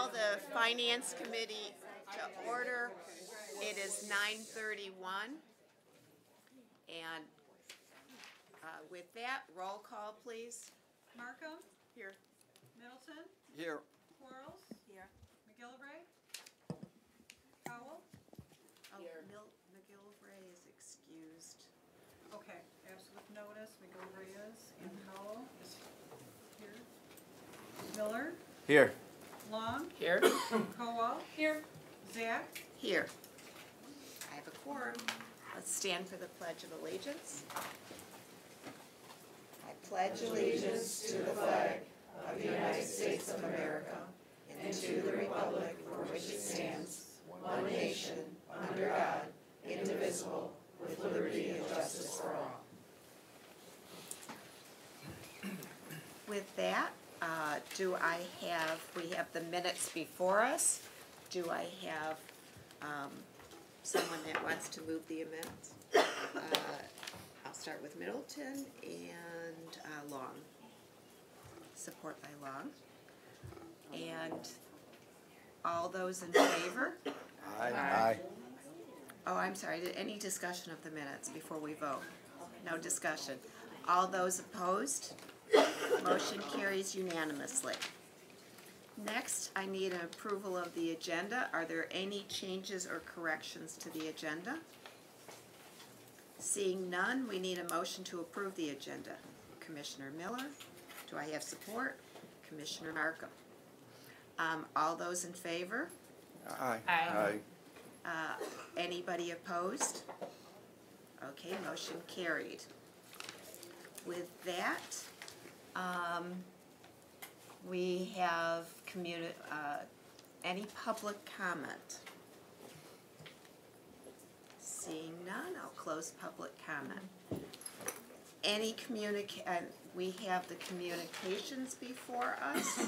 call the Finance Committee to order. It is 9:31. And with that, roll call, please. Markham? Here. Middleton? Here. Quarles? Here. McGillivray? Cowell? Oh, McGillivray is excused. Okay, absent with notice, McGillivray is, and Cowell is here. Miller? Here. Long? Here. Cowell? Here. Zach? Here. I have a quorum. Let's stand for the Pledge of Allegiance. I pledge allegiance to the flag of the United States of America and to the republic for which it stands, one nation, under God, indivisible, with liberty and justice for all. With that, we have the minutes before us. Do I have someone that wants to move the amendments? I'll start with Middleton and Long. Support by Long. And all those in favor? Aye. Aye. Oh, I'm sorry, any discussion of the minutes before we vote? No discussion. All those opposed? Motion carries unanimously. Next, I need an approval of the agenda. Are there any changes or corrections to the agenda? Seeing none, we need a motion to approve the agenda. Commissioner Miller, do I have support? Commissioner Markham. All those in favor? Aye. Aye. Anybody opposed? Okay, motion carried. With that, we have any public comment? Seeing none, I'll close public comment. We have the communications before us.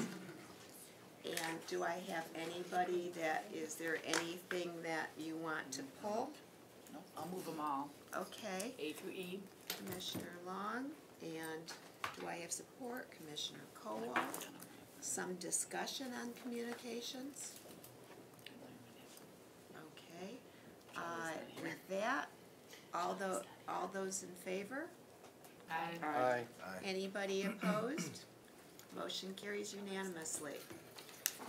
And do I have anybody is there anything that you want to pull? No, I'll move them all. Okay. A through E. Commissioner Long, and do I have support? Commissioner Cowell. Some discussion on communications? Okay. With that, all those in favor? Aye. Aye. Aye. Anybody opposed? Motion carries unanimously.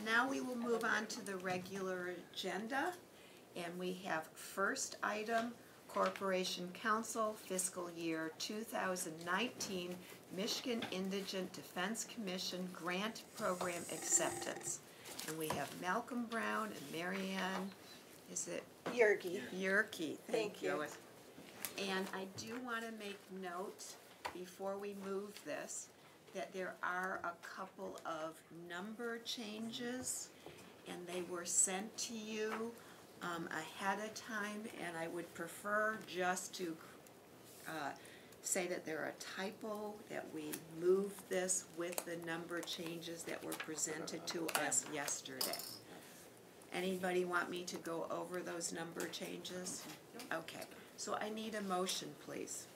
Now we will move on to the regular agenda, and we have first item, Corporation Council Fiscal Year 2019 Michigan Indigent Defense Commission Grant Program Acceptance. And we have Malcolm Brown and Marianne, is it? Yerke. Yerke, thank you. you. And I do want to make note, before we move this, that there are a couple of number changes, and they were sent to you ahead of time, and I would prefer just to say that they're a typo, that we move this with the number changes that were presented to us yesterday. Anybody want me to go over those number changes? Okay, so I need a motion, please.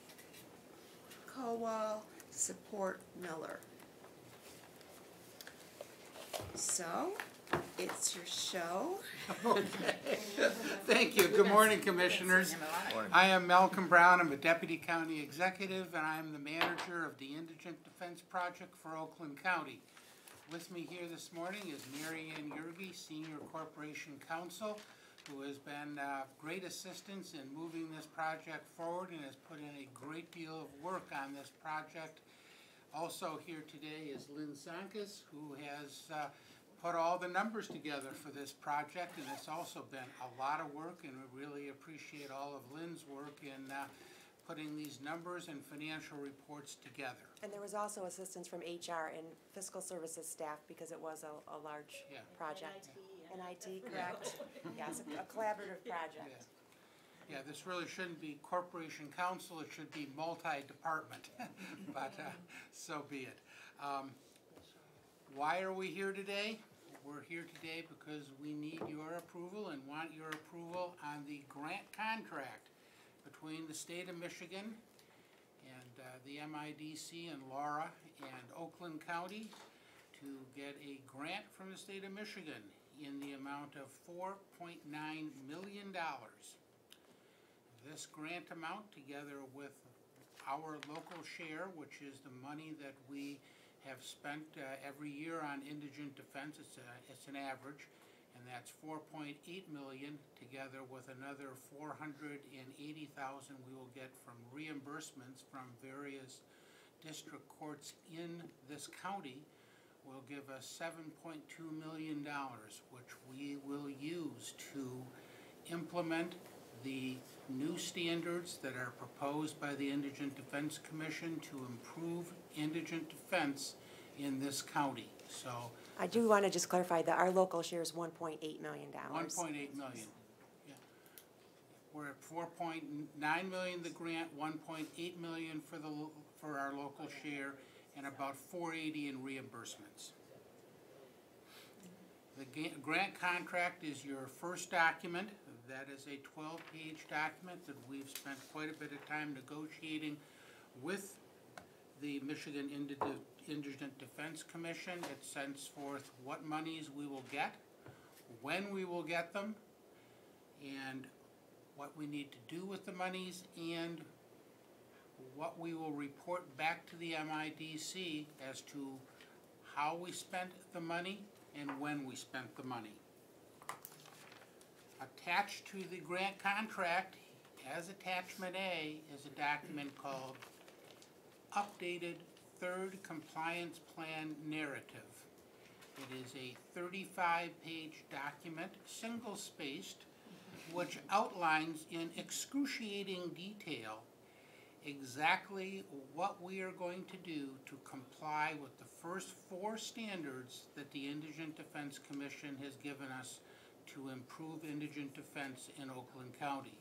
Cowell, support Miller. So, it's your show. Okay. Thank you. Good morning, Commissioners. I am Malcolm Brown. I'm a Deputy County Executive, and I'm the manager of the Indigent Defense Project for Oakland County. With me here this morning is Marianne Yerke, Senior Corporation Counsel, who has been great assistance in moving this project forward and has put in a great deal of work on this project. Also here today is Lynn Sankas, who has put all the numbers together for this project, and it's also been a lot of work, and we really appreciate all of Lynn's work in putting these numbers and financial reports together. And there was also assistance from HR and fiscal services staff because it was a large project. And IT, correct? Yes, a collaborative project. Yeah, this really shouldn't be Corporation Council, it should be multi-department, but so be it. Why are we here today? We're here today because we need your approval and want your approval on the grant contract between the state of Michigan and the MIDC and Laura and Oakland County to get a grant from the state of Michigan in the amount of $4.9 million. This grant amount, together with our local share, which is the money that we have spent every year on indigent defense, it's an average, and that's $4.8 million, together with another $480,000 we will get from reimbursements from various district courts in this county, will give us $7.2 million, which we will use to implement the new standards that are proposed by the Indigent Defense Commission to improve indigent defense in this county. So I do want to just clarify that our local share is $1.8 million. 1.8 million. Yeah. We're at 4.9 million the grant, 1.8 million for our local share, and about 480 in reimbursements. The grant contract is your first document. That is a 12-page document that we've spent quite a bit of time negotiating with the Michigan Indigent Defense Commission. It sets forth what monies we will get, when we will get them, and what we need to do with the monies, and what we will report back to the MIDC as to how we spent the money and when we spent the money. Attached to the grant contract, as Attachment A, is a document called Updated Third Compliance Plan Narrative. It is a 35-page document, single-spaced, which outlines in excruciating detail exactly what we are going to do to comply with the first 4 standards that the Indigent Defense Commission has given us to improve indigent defense in Oakland County.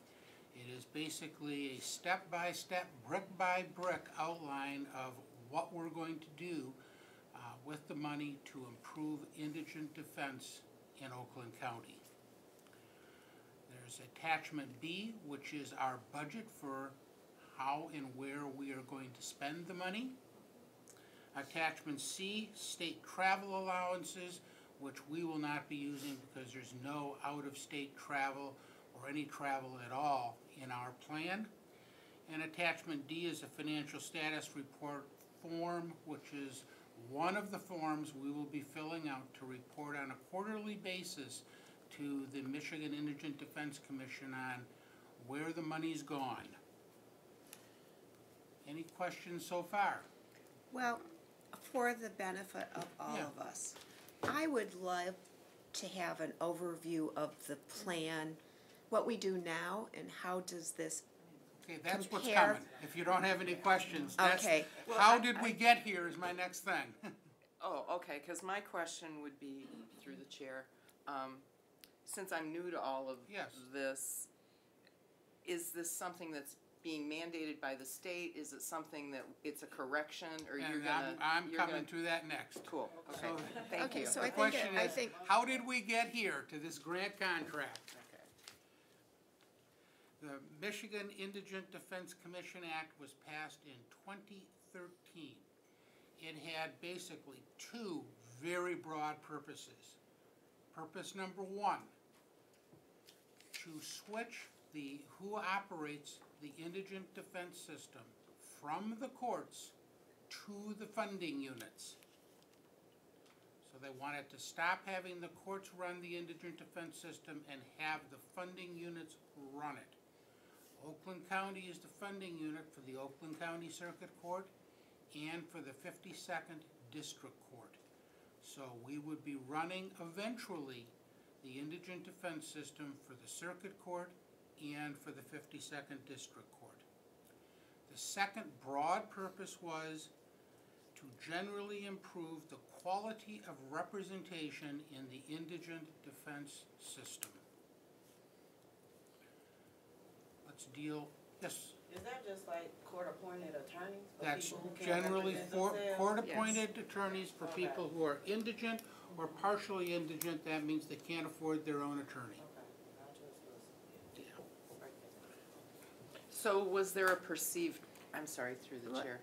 It is basically a step-by-step, brick-by-brick outline of what we're going to do with the money to improve indigent defense in Oakland County. There's Attachment B, which is our budget for how and where we are going to spend the money. Attachment C, state travel allowances, which we will not be using because there's no out-of-state travel or any travel at all in our plan. And Attachment D is a financial status report form, which is one of the forms we will be filling out to report on a quarterly basis to the Michigan Indigent Defense Commission on where the money's gone. Any questions so far? Well, for the benefit of all Yeah. of us, I would love to have an overview of the plan, what we do now, and how does this, Okay, that's what's compare- coming. If you don't have any questions, that's, Okay. how did we get here is my next thing. Oh, okay, because my question would be, through the chair, since I'm new to all of Yes. this, is this something that's being mandated by the state? Is it something that it's a correction, or you're And gonna? I'm you're coming gonna- to that next. Cool, okay, So- thank Okay, you. so The I think question I is, think- how did we get here to this grant contract? Okay. The Michigan Indigent Defense Commission Act was passed in 2013. It had basically 2 very broad purposes. Purpose number 1, to switch who operates the indigent defense system from the courts to the funding units. So they wanted to stop having the courts run the indigent defense system and have the funding units run it. Oakland County is the funding unit for the Oakland County Circuit Court and for the 52nd District Court. So we would be running eventually the indigent defense system for the Circuit Court and for the 52nd District Court. The second broad purpose was to generally improve the quality of representation in the indigent defense system. Let's deal, yes, Is that just like court-appointed attorneys? for that's people who can't generally represent for themselves? court-appointed attorneys for Okay. people who are indigent or partially indigent. That means they can't afford their own attorney. Okay, I just was, Yeah. right So was there a perceived, I'm sorry, through the chair.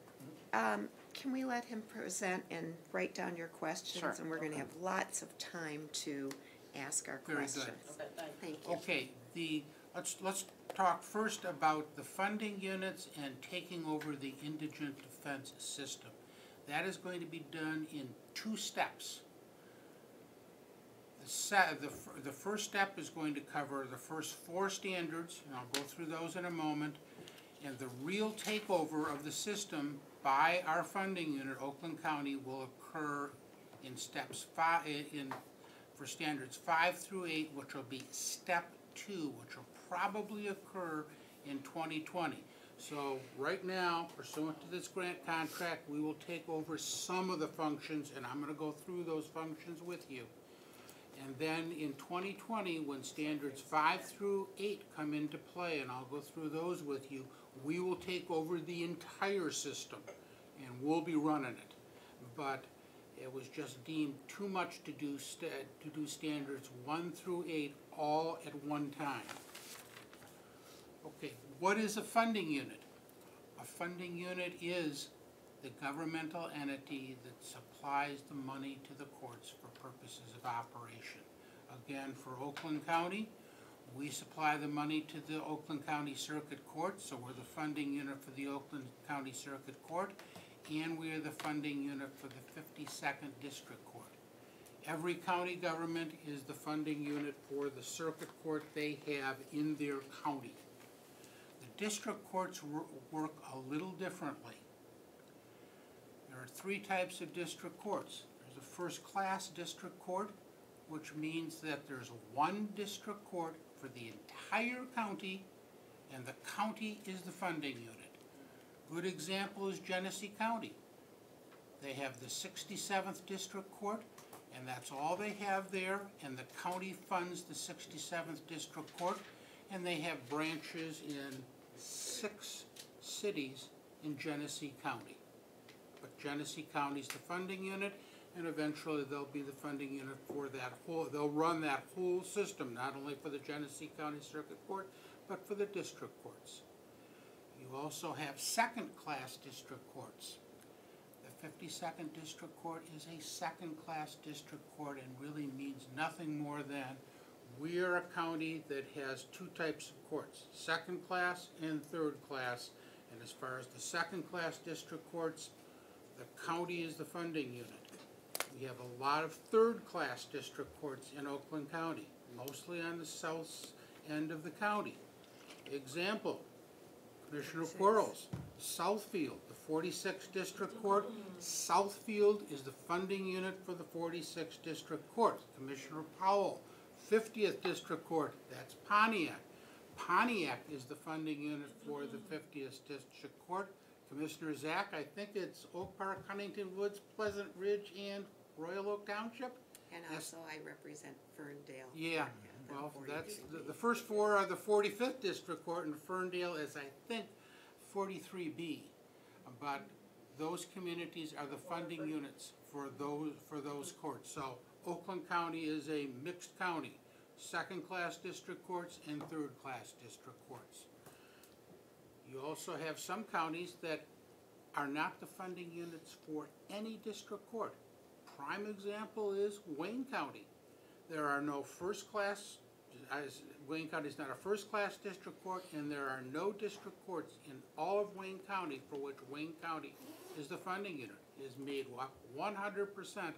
can we let him present and write down your questions? Sure. And we're gonna have lots of time to ask our Very good. questions. Okay, thank you. Thank you. Okay, let's talk first about the funding units and taking over the indigent defense system. That is going to be done in 2 steps. The first step is going to cover the first 4 standards, and I'll go through those in a moment. And the real takeover of the system by our funding unit, Oakland County, will occur in steps for standards 5 through 8, which will be step 2, which will probably occur in 2020. So right now, pursuant to this grant contract, we will take over some of the functions, and I'm going to go through those functions with you. And then in 2020, when standards 5 through 8 come into play, and I'll go through those with you, we will take over the entire system, and we'll be running it. But it was just deemed too much to do standards 1 through 8 all at one time. Okay, what is a funding unit? A funding unit is the governmental entity that supplies the money to the courts for purposes of operation. Again, for Oakland County, we supply the money to the Oakland County Circuit Court, so we're the funding unit for the Oakland County Circuit Court, and we are the funding unit for the 52nd District Court. Every county government is the funding unit for the circuit court they have in their county. The district courts work a little differently. There are 3 types of district courts. There's a first-class district court, which means that there's 1 district court for the entire county, and the county is the funding unit. Good example is Genesee County. They have the 67th District Court, and that's all they have there, and the county funds the 67th District Court, and they have branches in 6 cities in Genesee County. But Genesee County's the funding unit, and eventually they'll be the funding unit for that whole, they'll run that whole system, not only for the Genesee County Circuit Court, but for the district courts. You also have second-class district courts. The 52nd District Court is a second-class district court and really means nothing more than we are a county that has 2 types of courts, second class and third class. And as far as the second-class district courts, the county is the funding unit. We have a lot of third-class district courts in Oakland County, mostly on the south end of the county. Example, Commissioner Quarles, Southfield, the 46th District Court. Southfield is the funding unit for the 46th District Court. Commissioner Powell, 50th District Court, that's Pontiac. Pontiac is the funding unit for the 50th District Court. Commissioner Zach, I think it's Oak Park, Huntington Woods, Pleasant Ridge, and Royal Oak Township. And also I represent Ferndale. Yeah, the well, 40B. that's, the first 4 are the 45th District Court, and Ferndale is, I think, 43B. But those communities are the funding units for those courts. So Oakland County is a mixed county, second-class district courts and third-class district courts. You also have some counties that are not the funding units for any district court. Prime example is Wayne County. There are no first-class, Wayne County is not a first-class district court, and there are no district courts in all of Wayne County for which Wayne County is the funding unit. It is made up 100%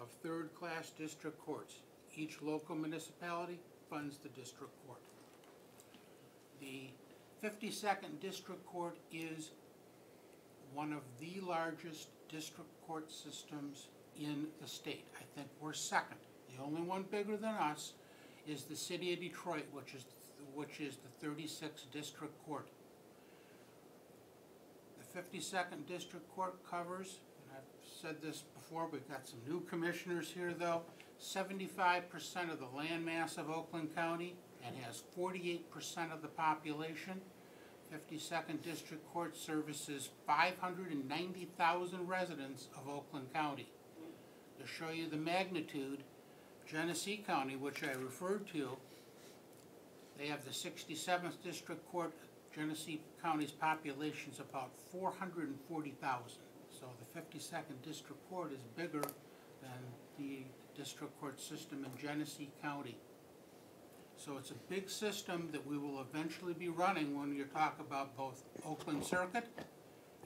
of third-class district courts. Each local municipality funds the district court. The 52nd District Court is one of the largest district court systems in the state. I think we're second. The only one bigger than us is the City of Detroit, which is the 36th District Court. The 52nd District Court covers, and I've said this before, we've got some new commissioners here though, 75% of the land mass of Oakland County and has 48% of the population. 52nd District Court services 590,000 residents of Oakland County. To show you the magnitude, Genesee County, which I referred to, they have the 67th District Court. Genesee County's population is about 440,000. So the 52nd District Court is bigger than the district court system in Genesee County. So it's a big system that we will eventually be running when you talk about both Oakland Circuit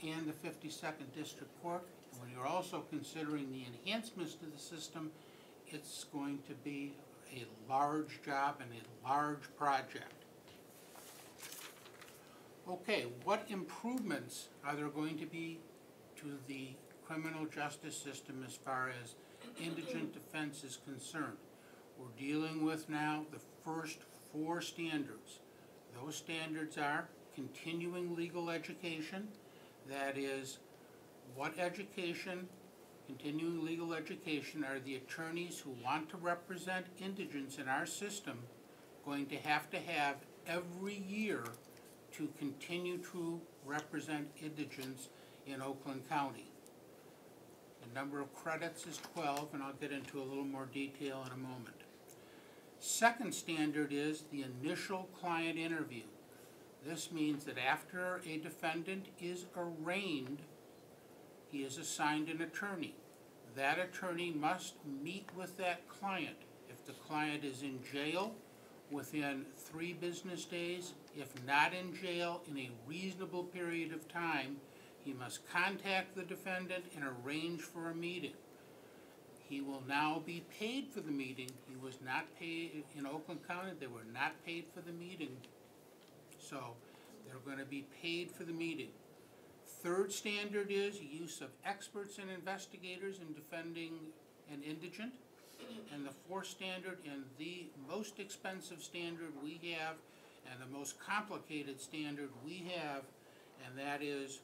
and the 52nd District Court. When you're also considering the enhancements to the system, it's going to be a large job and a large project. Okay, what improvements are there going to be to the criminal justice system as far as indigent defense is concerned? We're dealing with now the first 4 standards. Those standards are continuing legal education, that is, what education, continuing legal education, are the attorneys who want to represent indigents in our system going to have every year to continue to represent indigents in Oakland County. The number of credits is 12, and I'll get into a little more detail in a moment. Second standard is the initial client interview. This means that after a defendant is arraigned, he is assigned an attorney. That attorney must meet with that client. If the client is in jail, within 3 business days. If not in jail, in a reasonable period of time, he must contact the defendant and arrange for a meeting. He will now be paid for the meeting. He was not paid in Oakland County. They were not paid for the meeting. So they're going to be paid for the meeting. Third standard is use of experts and investigators in defending an indigent. And the fourth standard, and the most expensive standard we have, and the most complicated standard we have, and that is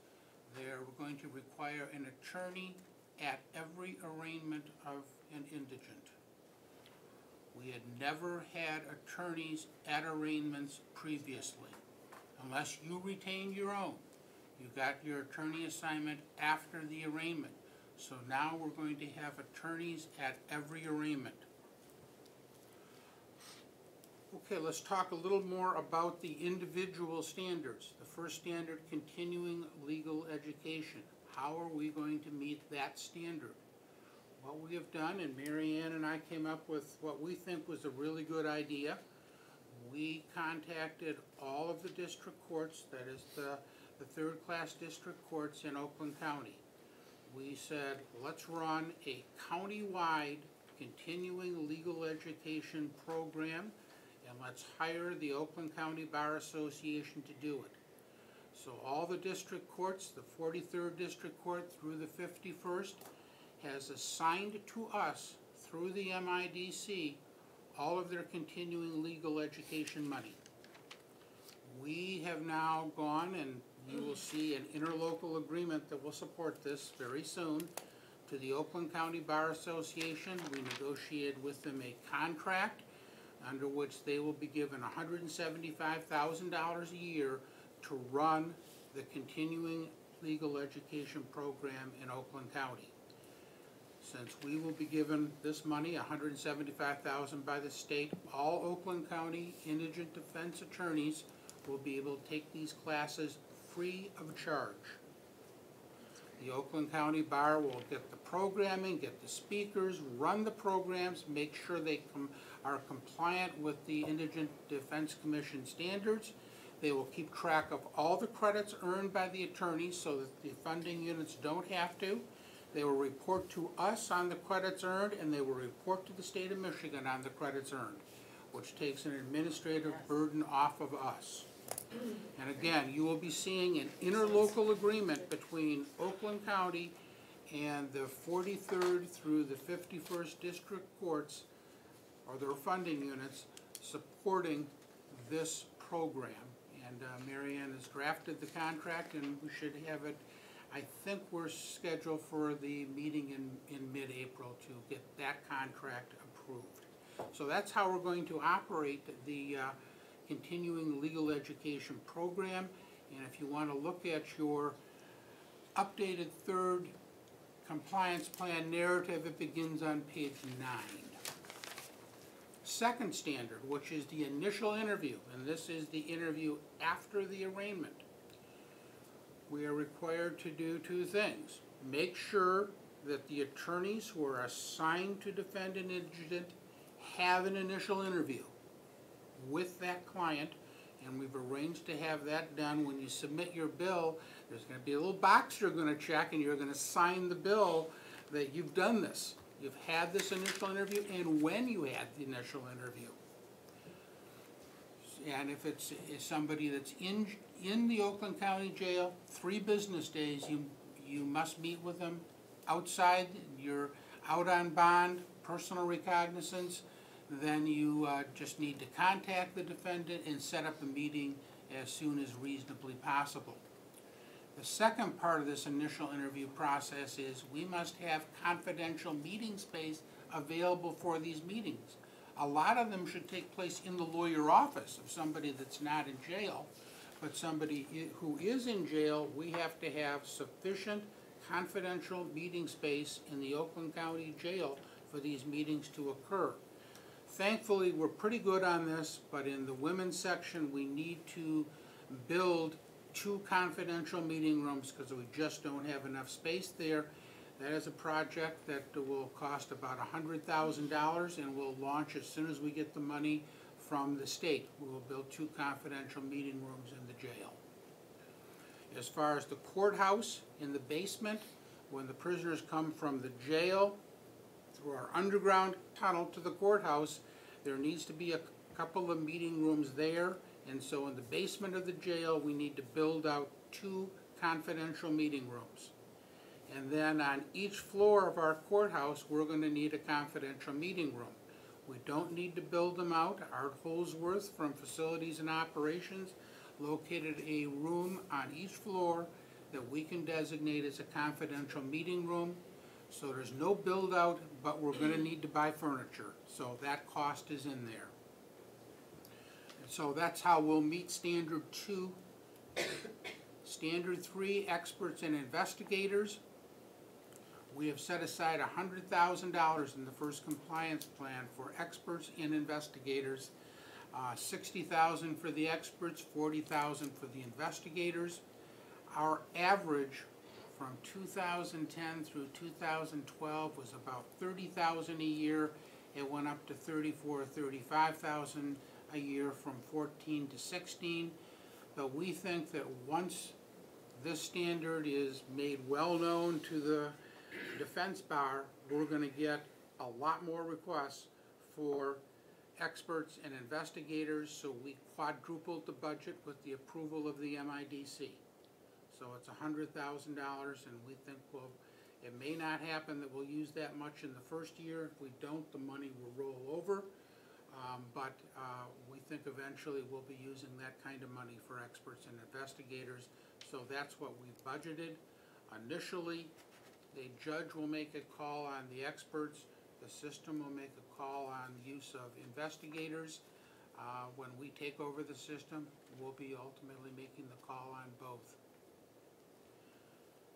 they're going to require an attorney at every arraignment of an indigent. We had never had attorneys at arraignments previously, unless you retained your own. You got your attorney assignment after the arraignment. So now we're going to have attorneys at every arraignment. Okay, let's talk a little more about the individual standards. The first standard, continuing legal education. How are we going to meet that standard? What we have done, and Mary Ann and I came up with what we think was a really good idea. We contacted all of the district courts, that is the third-class district courts in Oakland County. We said, let's run a county-wide continuing legal education program, and let's hire the Oakland County Bar Association to do it. So all the district courts, the 43rd District Court through the 51st, has assigned to us, through the MIDC, all of their continuing legal education money. We have now gone, and you will see an interlocal agreement that will support this very soon, to the Oakland County Bar Association. We negotiated with them a contract under which they will be given $175,000 a year to run the continuing legal education program in Oakland County. Since we will be given this money, $175,000 by the state, all Oakland County indigent defense attorneys will be able to take these classes free of charge. The Oakland County Bar will get the programming, get the speakers, run the programs, make sure they are compliant with the Indigent Defense Commission standards. They will keep track of all the credits earned by the attorneys so that the funding units don't have to. They will report to us on the credits earned, and they will report to the state of Michigan on the credits earned, which takes an administrative burden off of us. And again, you will be seeing an interlocal agreement between Oakland County and the 43rd through the 51st District Courts, or their funding units, supporting this program. And Mary Ann has drafted the contract, and we should have it, I think we're scheduled for the meeting in mid-April to get that contract approved. So that's how we're going to operate the continuing legal education program. And if you want to look at your updated third compliance plan narrative, it begins on page 9. Second standard, which is the initial interview, and this is the interview after the arraignment. We are required to do 2 things. Make sure that the attorneys who are assigned to defend an indigent have an initial interview with that client, and we've arranged to have that done. When you submit your bill, there's going to be a little box you're going to check, and you're going to sign the bill that you've done this. You've had this initial interview, and when you had the initial interview. And if it's somebody that's in the Oakland County Jail, 3 business days, you must meet with them outside. You're out on bond, personal recognizance, then you just need to contact the defendant and set up a meeting as soon as reasonably possible. The second part of this initial interview process is we must have confidential meeting space available for these meetings. A lot of them should take place in the lawyer office of somebody that's not in jail, but somebody who is in jail, we have to have sufficient confidential meeting space in the Oakland County Jail for these meetings to occur. Thankfully, we're pretty good on this, but in the women's section, we need to build 2 confidential meeting rooms because we just don't have enough space there. That is a project that will cost about $100,000 and will launch as soon as we get the money from the state. We will build 2 confidential meeting rooms in the jail. As far as the courthouse in the basement, when the prisoners come from the jail through our underground tunnel to the courthouse, there needs to be a couple of meeting rooms there, and so in the basement of the jail we need to build out 2 confidential meeting rooms. And then on each floor of our courthouse we're going to need a confidential meeting room. We don't need to build them out. Art Holsworth from Facilities and Operations located a room on each floor that we can designate as a confidential meeting room. So there's no build out, but we're going to need to buy furniture. So that cost is in there. And so that's how we'll meet Standard 2. Standard 3, experts and investigators. We have set aside $100,000 in the first compliance plan for experts and investigators. $60,000 for the experts, $40,000 for the investigators. Our average from 2010 through 2012 was about $30,000 a year. It went up to $34,000 or $35,000 a year from 14 to 16. But we think that once this standard is made well known to the defense bar, we're going to get a lot more requests for experts and investigators, so we quadrupled the budget with the approval of the MIDC. So it's $100,000, and we think it may not happen that we'll use that much in the first year. If we don't, the money will roll over, but we think eventually we'll be using that kind of money for experts and investigators. So that's what we budgeted. Initially, the judge will make a call on the experts. The system will make a call on the use of investigators. When we take over the system, we'll be ultimately making the call on both.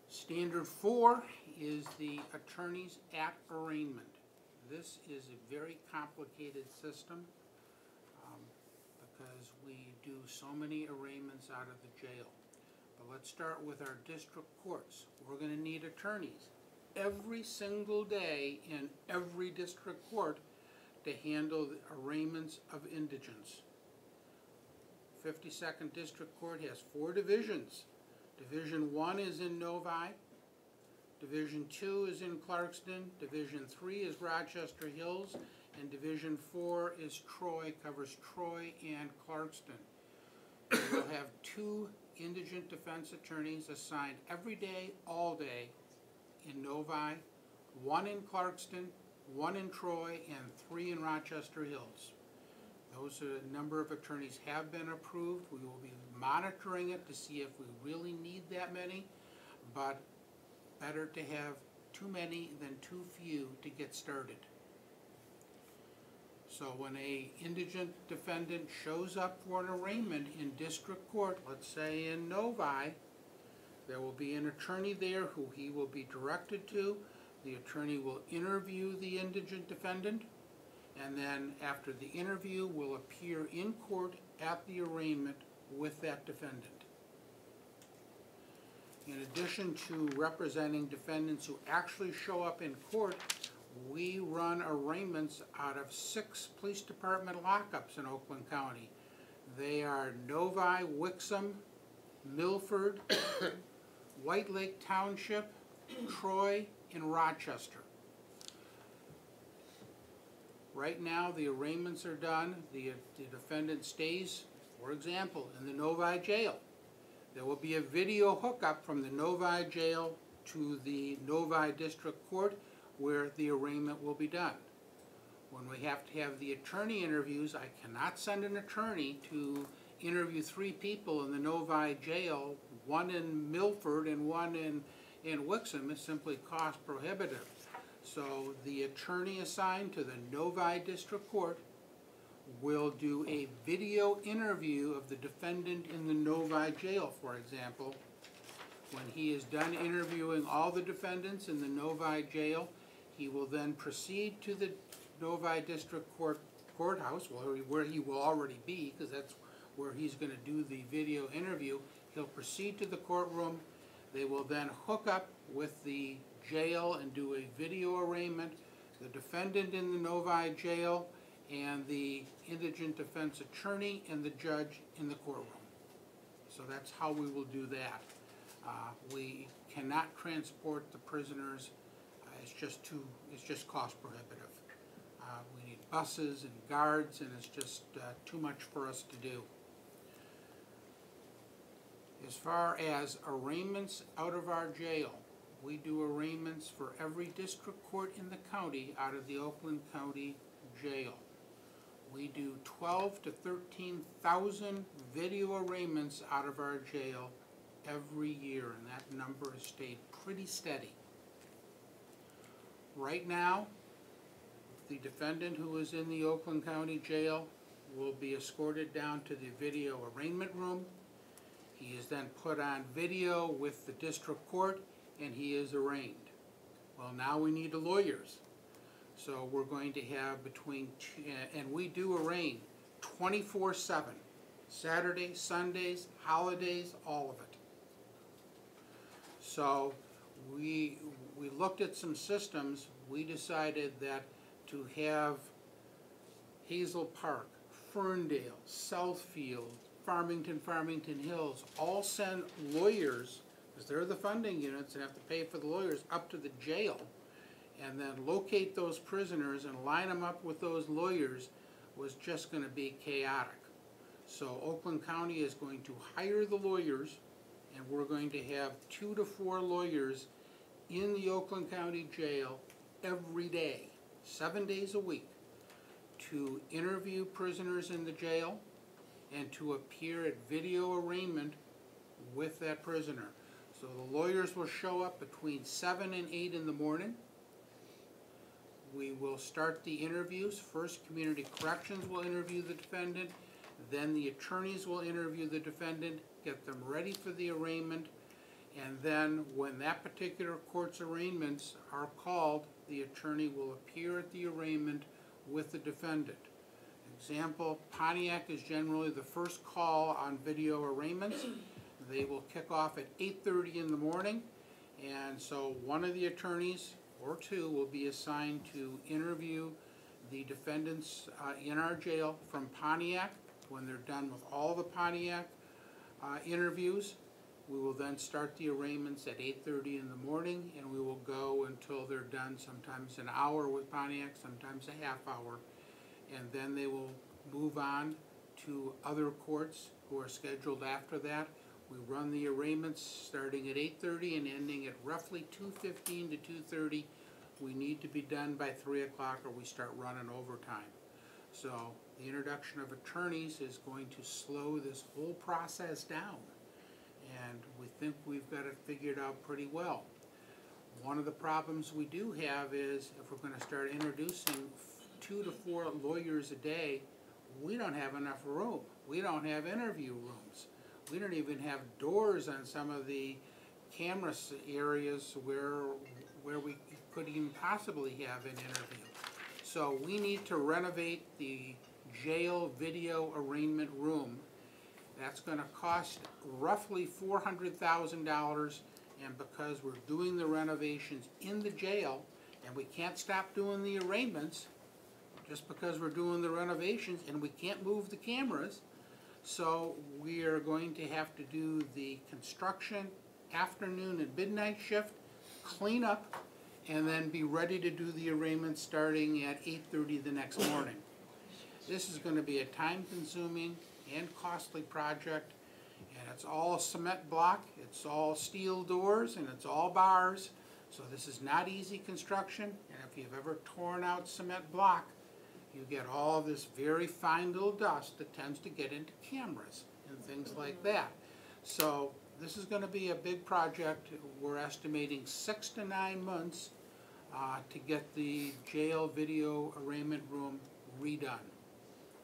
Standard 4 is the attorneys at arraignment. This is a very complicated system because we do so many arraignments out of the jail. But let's start with our district courts. We're going to need attorneys every single day in every district court to handle the arraignments of indigents. 52nd District Court has 4 divisions. Division 1 is in Novi, Division 2 is in Clarkston, Division 3 is Rochester Hills, and Division 4 is Troy, covers Troy and Clarkston. We will have 2 indigent defense attorneys assigned every day, all day, in Novi, 1 in Clarkston, 1 in Troy, and 3 in Rochester Hills. Those are the number of attorneys have been approved. We will be monitoring it to see if we really need that many, but better to have too many than too few to get started. So when a indigent defendant shows up for an arraignment in district court, let's say in Novi, there will be an attorney there who he will be directed to. The attorney will interview the indigent defendant, and then after the interview will appear in court at the arraignment with that defendant. In addition to representing defendants who actually show up in court, we run arraignments out of 6 police department lockups in Oakland County. They are Novi, Wixom, Milford, White Lake Township, Troy, and Rochester. Right now, the arraignments are done. The defendant stays, for example, in the Novi jail. There will be a video hookup from the Novi jail to the Novi District Court where the arraignment will be done. When we have to have the attorney interviews, I cannot send an attorney to interview 3 people in the Novi jail, one in Milford and one in Wixom. It's simply cost prohibitive. So the attorney assigned to the Novi District Court will do a video interview of the defendant in the Novi jail, for example. When he is done interviewing all the defendants in the Novi jail, he will then proceed to the Novi District Courthouse, where he will already be, because that's where he's going to do the video interview. He'll proceed to the courtroom. They will then hook up with the jail and do a video arraignment. The defendant in the Novi jail and the indigent defense attorney and the judge in the courtroom. So that's how we will do that. We cannot transport the prisoners. It's just cost prohibitive. We need buses and guards, and it's just too much for us to do. As far as arraignments out of our jail, we do arraignments for every district court in the county out of the Oakland County Jail. We do 12,000 to 13,000 video arraignments out of our jail every year, and that number has stayed pretty steady. Right now, the defendant who is in the Oakland County Jail will be escorted down to the video arraignment room. He is then put on video with the district court, and he is arraigned. Well, now we need lawyers. So we're going to have and we do arraign 24/7, Saturdays, Sundays, holidays, all of it. So we looked at some systems. We decided that to have Hazel Park, Ferndale, Southfield, Farmington Hills all send lawyers, because they're the funding units and have to pay for the lawyers, up to the jail, and then locate those prisoners and line them up with those lawyers was just going to be chaotic. So Oakland County is going to hire the lawyers, and we're going to have 2 to 4 lawyers in the Oakland County Jail every day, 7 days a week, to interview prisoners in the jail and to appear at video arraignment with that prisoner. So the lawyers will show up between 7 and 8 in the morning. We will start the interviews. First, Community Corrections will interview the defendant. Then the attorneys will interview the defendant, get them ready for the arraignment. And then when that particular court's arraignments are called, the attorney will appear at the arraignment with the defendant. Example, Pontiac is generally the first call on video arraignments. They will kick off at 8:30 in the morning, and so one of the attorneys or 2 will be assigned to interview the defendants in our jail from Pontiac. When they're done with all the Pontiac interviews, we will then start the arraignments at 8:30 in the morning, and we will go until they're done, sometimes an hour with Pontiac, sometimes a half hour. And then they will move on to other courts who are scheduled after that. We run the arraignments starting at 8:30 and ending at roughly 2:15 to 2:30. We need to be done by 3 o'clock or we start running overtime. So the introduction of attorneys is going to slow this whole process down. And we think we've got it figured out pretty well. One of the problems we do have is if we're going to start introducing 2 to 4 lawyers a day, we don't have enough room. We don't have interview rooms. We don't even have doors on some of the camera areas where we could even possibly have an interview. So we need to renovate the jail video arraignment room. That's going to cost roughly $400,000, and because we're doing the renovations in the jail, and we can't stop doing the arraignments, just because we're doing the renovations, and we can't move the cameras, so we are going to have to do the construction afternoon and midnight shift, clean up, and then be ready to do the arraignment starting at 8:30 the next morning. This is gonna be a time-consuming and costly project, and it's all cement block, it's all steel doors, and it's all bars, so this is not easy construction, and if you've ever torn out cement block, you get all this very fine little dust that tends to get into cameras and things like that. So this is gonna be a big project. We're estimating 6 to 9 months to get the jail video arraignment room redone.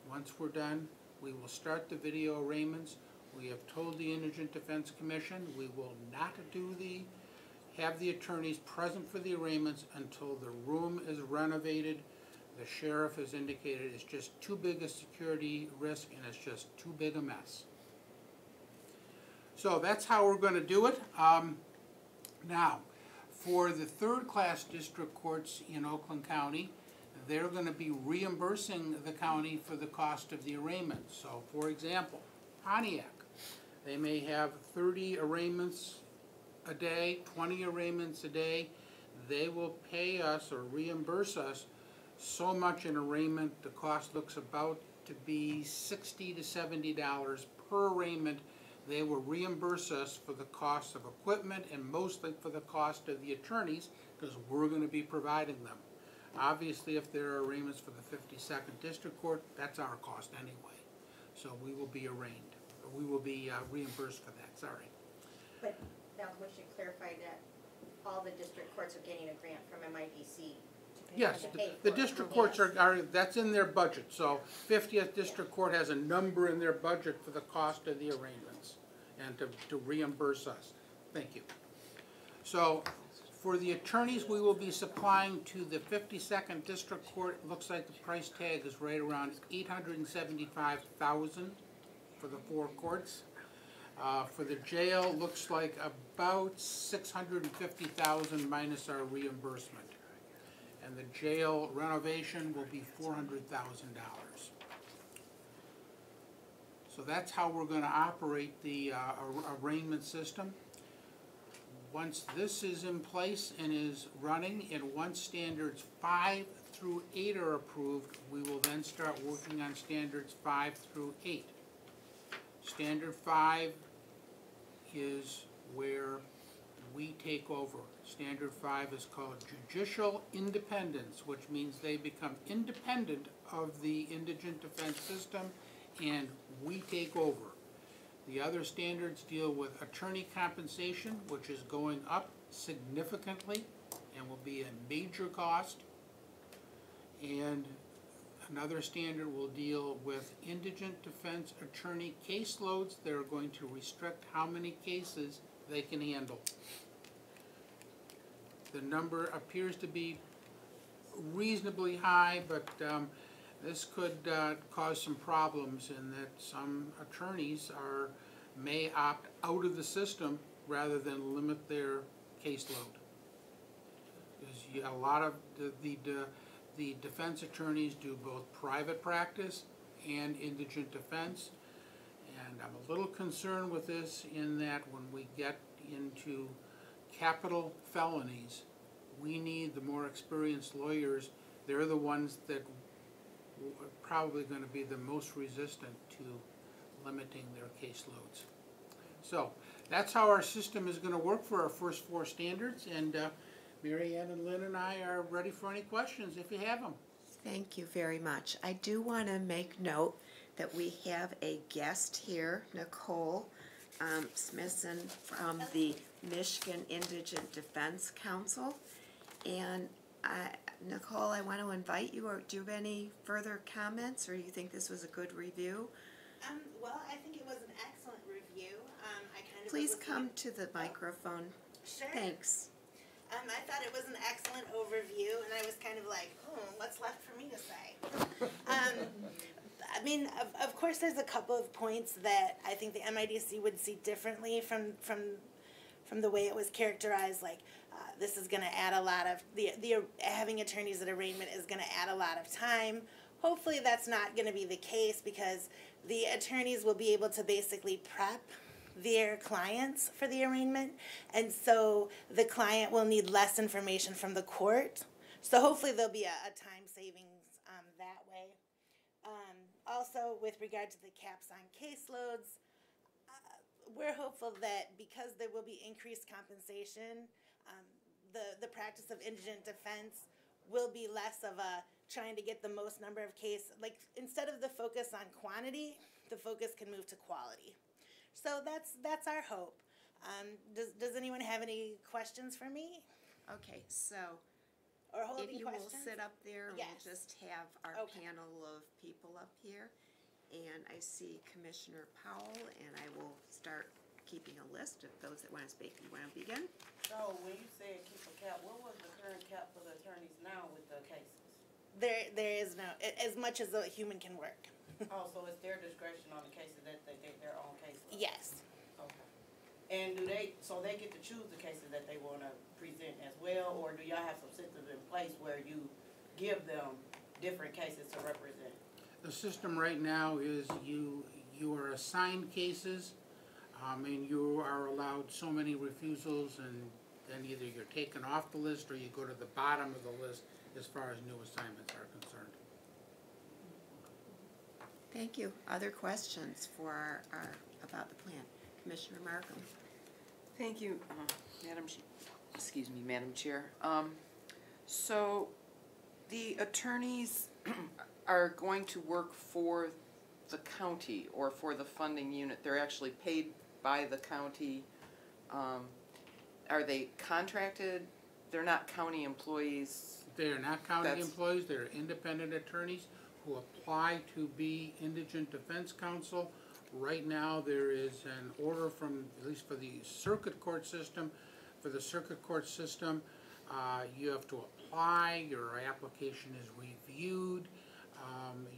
Once we're done, we will start the video arraignments. We have told the Indigent Defense Commission we will not have the attorneys present for the arraignments until the room is renovated. The sheriff has indicated it's just too big a security risk and it's just too big a mess. So that's how we're going to do it. Now, for the third-class district courts in Oakland County, they're going to be reimbursing the county for the cost of the arraignment. So, for example, Pontiac, they may have 30 arraignments a day, 20 arraignments a day. They will pay us or reimburse us so much an arraignment. The cost looks about to be $60 to $70 per arraignment. They will reimburse us for the cost of equipment and mostly for the cost of the attorneys because we're going to be providing them. Obviously, if there are arraignments for the 52nd District Court, that's our cost anyway. So we will be arraigned. We will be reimbursed for that, sorry. But now we should clarify that all the district courts are getting a grant from MIDC. Yes, the district courts are, that's in their budget. So 50th District Court has a number in their budget for the cost of the arraignments and to reimburse us. Thank you. So for the attorneys we will be supplying to the 52nd District Court, it looks like the price tag is right around $875,000 for the 4 courts. For the jail, looks like about $650,000 minus our reimbursement. And the jail renovation will be $400,000. So that's how we're going to operate the arraignment system. Once this is in place and is running, and once standards 5 through 8 are approved, we will then start working on standards 5 through 8. Standard 5 is where we take over. Standard 5 is called judicial independence, which means they become independent of the indigent defense system and we take over. The other standards deal with attorney compensation, which is going up significantly and will be a major cost. And another standard will deal with indigent defense attorney caseloads. They're going to restrict how many cases they can handle. The number appears to be reasonably high, but this could cause some problems in that some attorneys may opt out of the system rather than limit their caseload. Because a lot of the defense attorneys do both private practice and indigent defense, and I'm a little concerned with this in that when we get into capital felonies, we need the more experienced lawyers. They're the ones that are probably going to be the most resistant to limiting their caseloads. So that's how our system is going to work for our first 4 standards, and Mary Ann and Lynn and I are ready for any questions if you have them. Thank you very much. I do want to make note that we have a guest here, Nicole Smithson from the Michigan Indigent Defense Council. And Nicole, I want to invite you, or do you have any further comments, or you think this was a good review? Well, I think it was an excellent review. I kind of Please come to the microphone. Sure. Thanks. I thought it was an excellent overview, and I was kind of like, what's left for me to say? I mean, of course, there's a couple of points that I think the MIDC would see differently from from the way it was characterized, like this is going to add a lot of the having attorneys at arraignment is going to add a lot of time. Hopefully that's not going to be the case, because the attorneys will be able to basically prep their clients for the arraignment, and so the client will need less information from the court. So hopefully there'll be a time savings that way. Also, with regard to the caps on caseloads, we're hopeful that because there will be increased compensation, the practice of indigent defense will be less of a trying to get the most number of cases. Like, instead of the focus on quantity, the focus can move to quality. So that's our hope. Does anyone have any questions for me? Okay, so Or hold if any you will questions? sit up there, Yes. we'll just have our Okay. panel of people up here. And I see Commissioner Powell, and I will start keeping a list of those that want to speak. You want to begin? So when you said keep a cap, what was the current cap for the attorneys now with the cases? There is no, as much as a human can work. Oh, so it's their discretion on the cases that they get their own cases? Yes. Okay. And so they get to choose the cases that they wanna present as well, or do y'all have some systems in place where you give them different cases to represent? The system right now is you are assigned cases, and you are allowed so many refusals, and then either you're taken off the list or you go to the bottom of the list as far as new assignments are concerned. Thank you. Other questions for our about the plan? Commissioner Markham? Thank you, Madam Chair. So the attorneys are going to work for the county or for the funding unit. They're actually paid by the county. Are they contracted? They're not county employees? They are not county That's- employees, they're independent attorneys who apply to be Indigent Defense Counsel. Right now, there is an order from, at least for the circuit court system, you have to apply, your application is reviewed,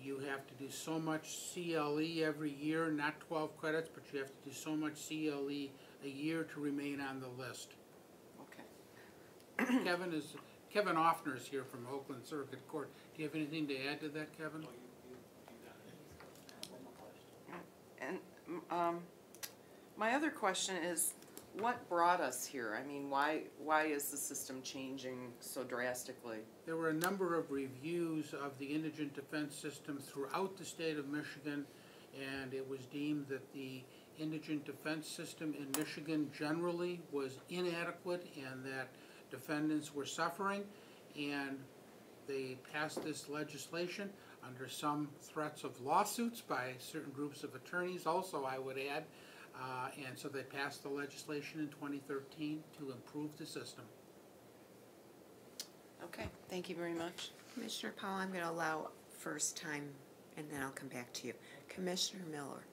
you have to do so much CLE every year, not 12 credits, but you have to do so much CLE a year to remain on the list. Okay. Kevin Offner is here from Oakland Circuit Court. Do you have anything to add to that, Kevin? And my other question is, what brought us here? I mean, why is the system changing so drastically? There were a number of reviews of the indigent defense system throughout the state of Michigan, and it was deemed that the indigent defense system in Michigan generally was inadequate and that defendants were suffering, and they passed this legislation under some threats of lawsuits by certain groups of attorneys also, I would add, and so they passed the legislation in 2013 to improve the system. Okay, thank you very much. Commissioner Powell, I'm going to allow first time, and then I'll come back to you. Commissioner Miller?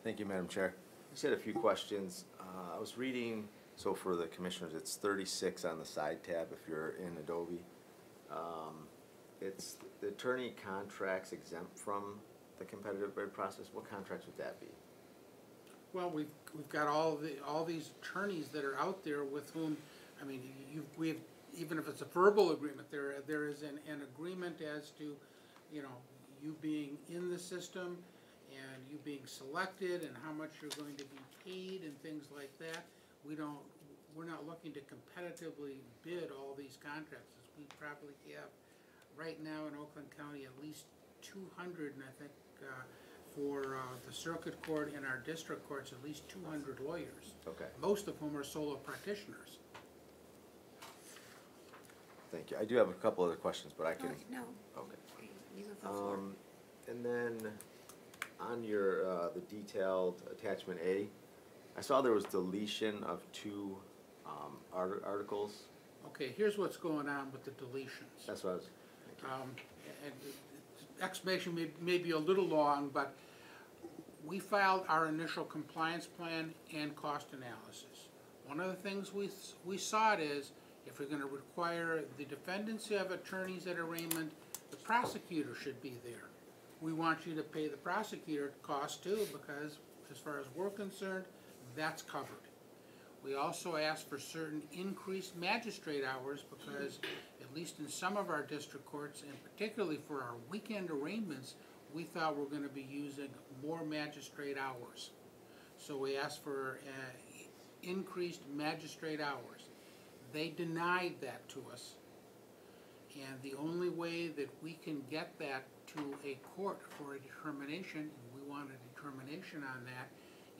Thank you, Madam Chair. I just had a few questions. I was reading, so for the commissioners, it's 36 on the side tab if you're in Adobe. It's the attorney contracts exempt from the competitive bid process. What contracts would that be? Well, we've got all these attorneys that are out there with whom, I mean, we have, even if it's a verbal agreement, there is an agreement as to, you know, you being in the system and you being selected and how much you're going to be paid and things like that. We're not looking to competitively bid all these contracts. We probably have right now in Oakland County at least 200, and I think for the circuit court and our district courts, at least 200 lawyers. Okay, Most of whom are solo practitioners. thank you. I do have a couple other questions, but I can, No, okay. you have the floor. And then on your, the detailed attachment A, I saw there was deletion of 2 articles. Okay, here's what's going on with the deletions. That's what I was, And explanation may be a little long, but we filed our initial compliance plan and cost analysis. One of the things we saw it is, if we're gonna require the defendants to have attorneys at arraignment, the prosecutor should be there. We want you to pay the prosecutor cost too, because as far as we're concerned, that's covered. We also asked for certain increased magistrate hours because, at least in some of our district courts, and particularly for our weekend arraignments, we thought we're gonna be using more magistrate hours. So we asked for increased magistrate hours. They denied that to us. And the only way that we can get that to a court for a determination, and we want a determination on that,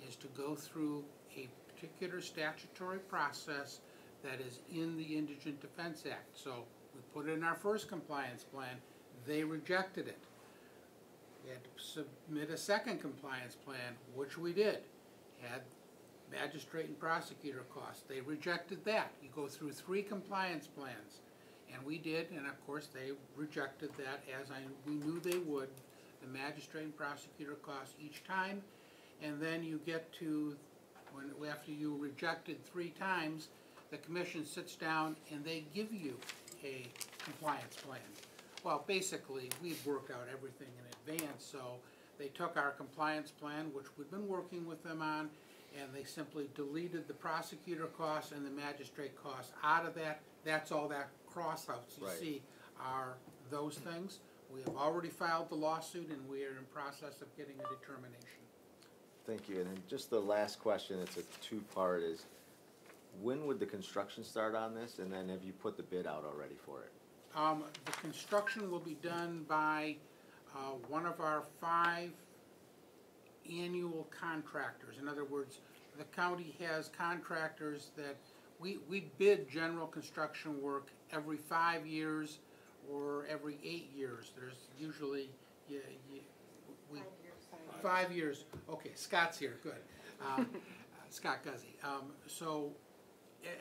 is to go through a particular statutory process that is in the Indigent Defense Act. So we put it in our first compliance plan, they rejected it. We had to submit a second compliance plan, which we did. Had magistrate and prosecutor costs, they rejected that. You go through 3 compliance plans, and we did, and of course they rejected that as we knew they would, the magistrate and prosecutor costs each time. And then you get to, after you rejected 3 times, the commission sits down and they give you a compliance plan. Well, basically, we've worked out everything in advance, so they took our compliance plan, which we've been working with them on, and they simply deleted the prosecutor costs and the magistrate costs out of that. That's all that crossouts you Right. see are those things. We have already filed the lawsuit and we are in process of getting a determination. Thank you. And then just the last question, it's a 2-part, is when would the construction start on this? And then have you put the bid out already for it? The construction will be done by one of our 5 annual contractors. In other words, the county has contractors that, we bid general construction work every 5 years or every 8 years. There's usually, 5 years. Okay, Scott's here, good. Scott Guzzi. So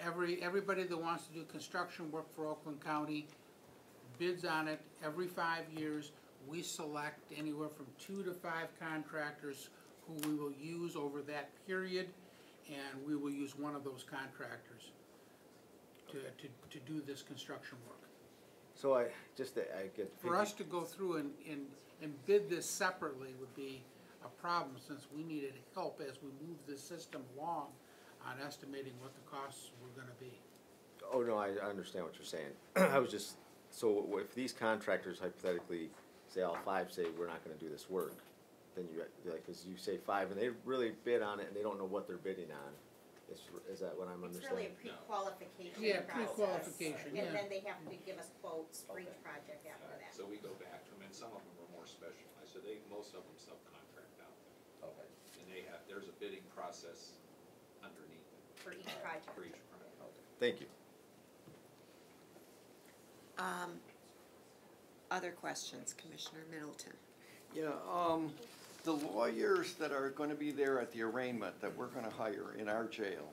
everybody that wants to do construction work for Oakland County bids on it every 5 years. We select anywhere from 2 to 5 contractors who we will use over that period, and we will use one of those contractors to do this construction work. So I get. For us to go through and bid this separately would be a problem, since we needed help as we move this system along on estimating what the costs were gonna be. Oh, no, I understand what you're saying. I was just, so if these contractors hypothetically say all 5 say we're not gonna do this work, then you, like, cause you say 5 and they really bid on it and they don't know what they're bidding on. Is that what I'm It's really understanding? a pre-qualification Yeah, process. pre-qualification, yeah. And then they have to give us quotes for each project after that. So we go back to them, and some of them are more specialized, so most of them subcontract out. Okay. And there's a bidding process underneath it For each project. for each project. Okay. Thank you. Other questions, Commissioner Middleton? Yeah, the lawyers that are gonna be there at the arraignment that we're gonna hire in our jail,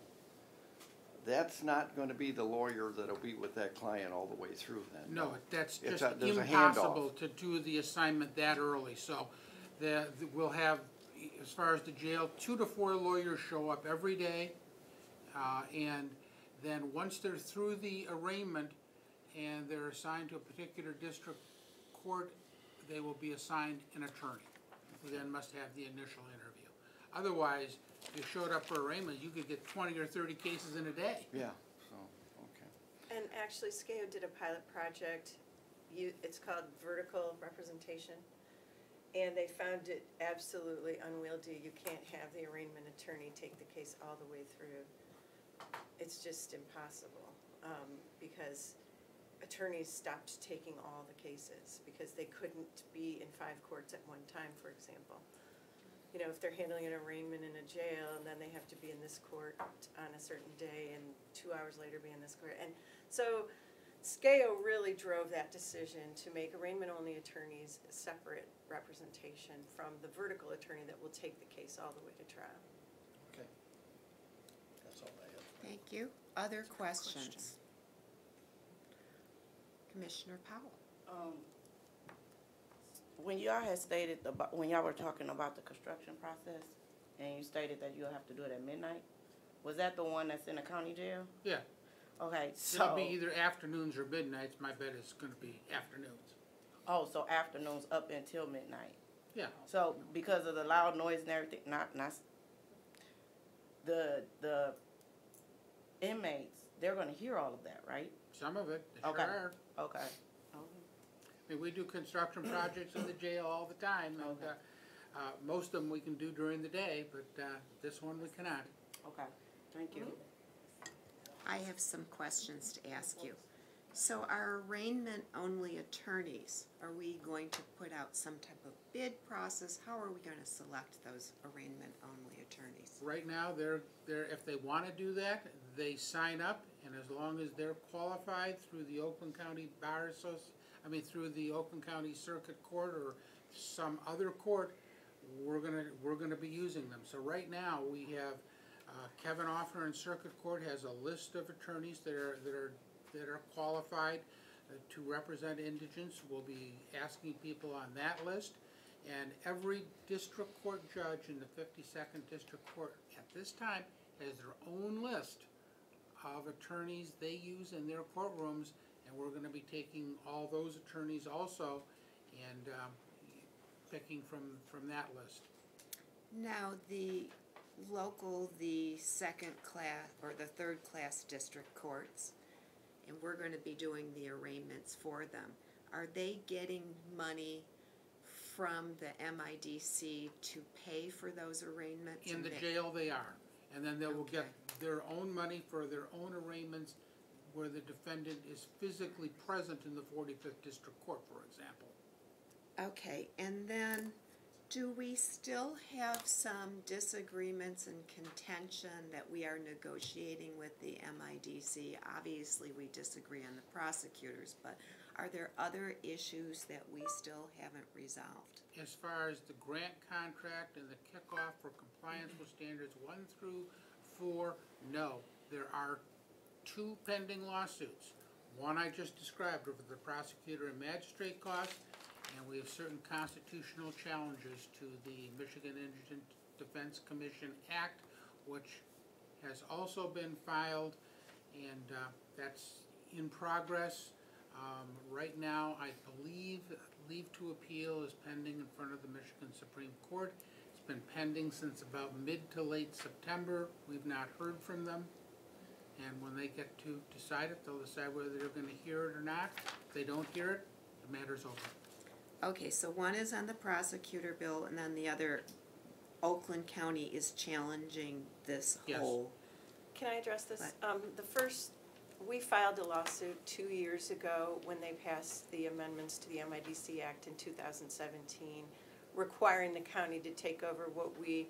that's not gonna be the lawyer that'll be with that client all the way through then? No, that's It's just there's a impossible handoff. to do the assignment that early, so we'll have, as far as the jail, 2 to 4 lawyers show up every day, and then once they're through the arraignment and they're assigned to a particular district court, they will be assigned an attorney, who then must have the initial interview. Otherwise, if you showed up for arraignment, you could get 20 or 30 cases in a day. Yeah, so, okay. And actually, SCAO did a pilot project, it's called vertical representation, and they found it absolutely unwieldy. You can't have the arraignment attorney take the case all the way through. It's just impossible, because attorneys stopped taking all the cases, because they couldn't be in 5 courts at one time, for example. You know, if they're handling an arraignment in a jail, and then they have to be in this court on a certain day, and 2 hours later be in this court. And so SCAO really drove that decision to make arraignment-only attorneys a separate representation from the vertical attorney that will take the case all the way to trial. Okay. That's all I have. Thank you. Other questions? Commissioner Powell? When y'all had stated about, when y'all were talking about the construction process, and you stated that you'll have to do it at midnight, was that the one that's in the county jail? Yeah. Okay, It'll so, be either afternoons or midnights. My bet is gonna be afternoons. oh, so afternoons up until midnight. Yeah. So because of the loud noise and everything, not the inmates, they're gonna hear all of that, right? Some of it, they sure Okay. are. Okay. I mean, we do construction projects in the jail all the time, and, Okay. most of them we can do during the day, but, this one we cannot. Okay, thank you. I have some questions to ask you. So our arraignment-only attorneys, are we going to put out some type of bid process? How are we gonna select those arraignment-only attorneys? Right now, they're, if they wanna do that, they sign up, and as long as they're qualified through the Oakland County through the Oakland County Circuit Court or some other court, we're gonna be using them. So right now, we have, Kevin Offner in Circuit Court has a list of attorneys that are qualified to represent indigents. We'll be asking people on that list. And every district court judge in the 52nd District Court at this time has their own list of attorneys they use in their courtrooms, and we're gonna be taking all those attorneys also and picking from that list. Now, the second class or the third class district courts, and we're gonna be doing the arraignments for them, are they getting money from the MIDC to pay for those arraignments? In the jail they are, and then they will get their own money for their own arraignments where the defendant is physically present in the 45th District Court, for example. Okay, and then do we still have some disagreements and contention that we are negotiating with the MIDC? Obviously, we disagree on the prosecutors, but are there other issues that we still haven't resolved? As far as the grant contract and the kickoff for compliance with standards 1 through 4, no. There are 2 pending lawsuits. One I just described over the prosecutor and magistrate costs, and we have certain constitutional challenges to the Michigan Indigent Defense Commission Act, which has also been filed, and that's in progress. Right now, I believe leave to appeal is pending in front of the Michigan Supreme Court. It's been pending since about mid to late September. We've not heard from them. And when they get to decide it, they'll decide whether they're gonna hear it or not. If they don't hear it, the matter's over. Okay, so one is on the prosecutor bill, and then the other, Oakland County is challenging this Yes. whole. Can I address this? The first, we filed a lawsuit 2 years ago when they passed the amendments to the MIDC Act in 2017, requiring the county to take over what we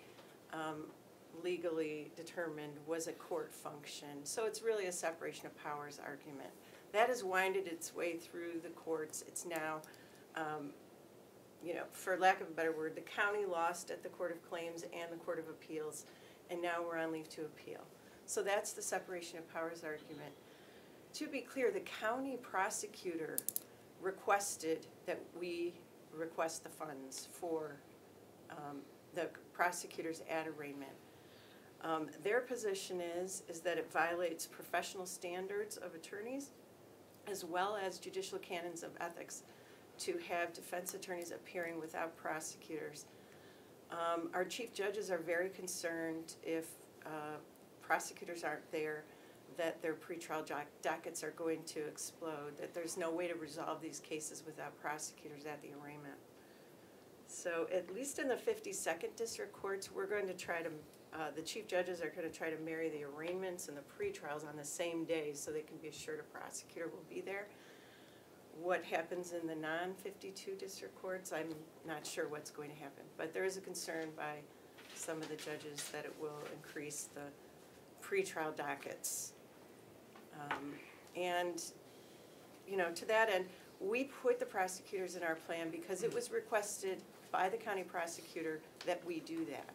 legally determined was a court function. So it's really a separation of powers argument. That has winded its way through the courts. It's now, for lack of a better word, the county lost at the Court of Claims and the Court of Appeals, and now we're on leave to appeal. So that's the separation of powers argument. To be clear, the county prosecutor requested that we request the funds for the prosecutors at arraignment. Their position is that it violates professional standards of attorneys as well as judicial canons of ethics to have defense attorneys appearing without prosecutors. Our chief judges are very concerned if prosecutors aren't there, that their pretrial dockets are going to explode, that there's no way to resolve these cases without prosecutors at the arraignment. So at least in the 52nd District Courts, we're going to try to, the chief judges are going to try to marry the arraignments and the pretrials on the same day so they can be assured a prosecutor will be there. What happens in the non-52 district courts, I'm not sure what's going to happen. But there is a concern by some of the judges that it will increase the pretrial dockets. To that end, we put the prosecutors in our plan because it was requested by the county prosecutor that we do that.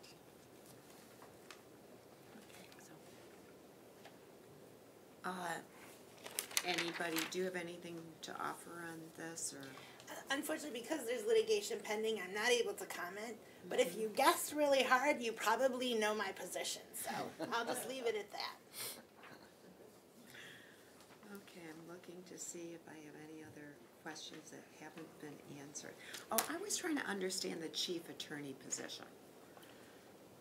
Anybody, do you have anything to offer on this, or? Unfortunately, because there's litigation pending, I'm not able to comment. But if you guessed really hard, you probably know my position, so I'll just leave it at that. Okay, I'm looking to see if I have any other questions that haven't been answered. Oh, I was trying to understand the chief attorney position.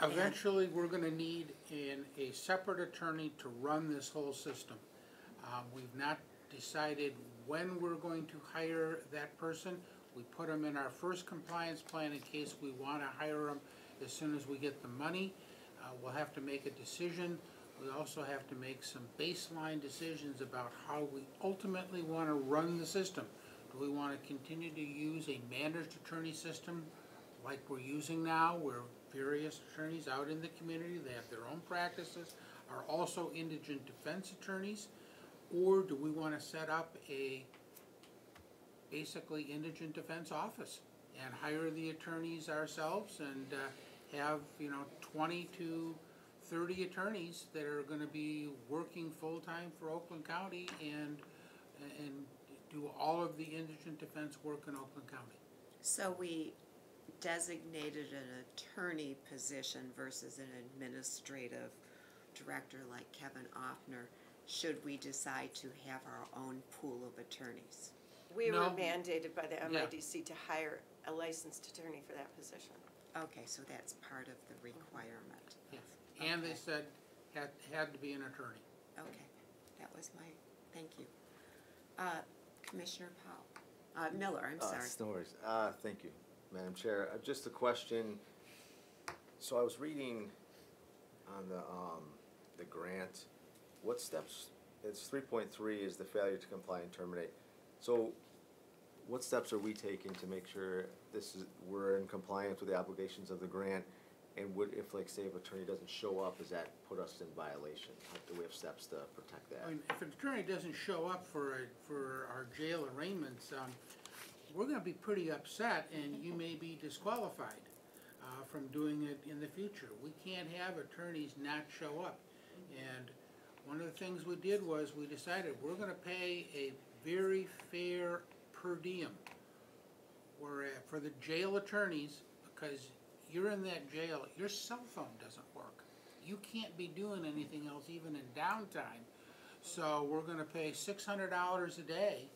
Eventually, we're gonna need a separate attorney to run this whole system. We've not decided when we're going to hire that person. We put them in our first compliance plan in case we wanna hire them as soon as we get the money. We'll have to make a decision. We also have to make some baseline decisions about how we ultimately wanna run the system. Do we wanna continue to use a managed attorney system like we're using now, where various attorneys out in the community, they have their own practices, are also indigent defense attorneys? Or do we wanna set up a basically indigent defense office and hire the attorneys ourselves and have, 20 to 30 attorneys that are gonna be working full-time for Oakland County and do all of the indigent defense work in Oakland County. So we designated an attorney position versus an administrative director like Kevin Offner, should we decide to have our own pool of attorneys? We were No. mandated by the Yeah. MIDC to hire a licensed attorney for that position. Okay, so that's part of the requirement. Yes. And they said had to be an attorney. Okay, that was my, thank you. Commissioner Powell, Miller, I'm sorry. No worries. Thank you, Madam Chair. Just a question. So I was reading on the grant, what steps, it's 3.3 is the failure to comply and terminate. So what steps are we taking to make sure we're in compliance with the obligations of the grant? And if, like, say, if an attorney doesn't show up, does that put us in violation? Do we have steps to protect that? I mean, if an attorney doesn't show up for our jail arraignments, we're gonna be pretty upset, and you may be disqualified from doing it in the future. We can't have attorneys not show up. And one of the things we did was we decided we're gonna pay a very fair per diem for the jail attorneys, because you're in that jail, your cell phone doesn't work. You can't be doing anything else even in downtime. So we're gonna pay $600 a day,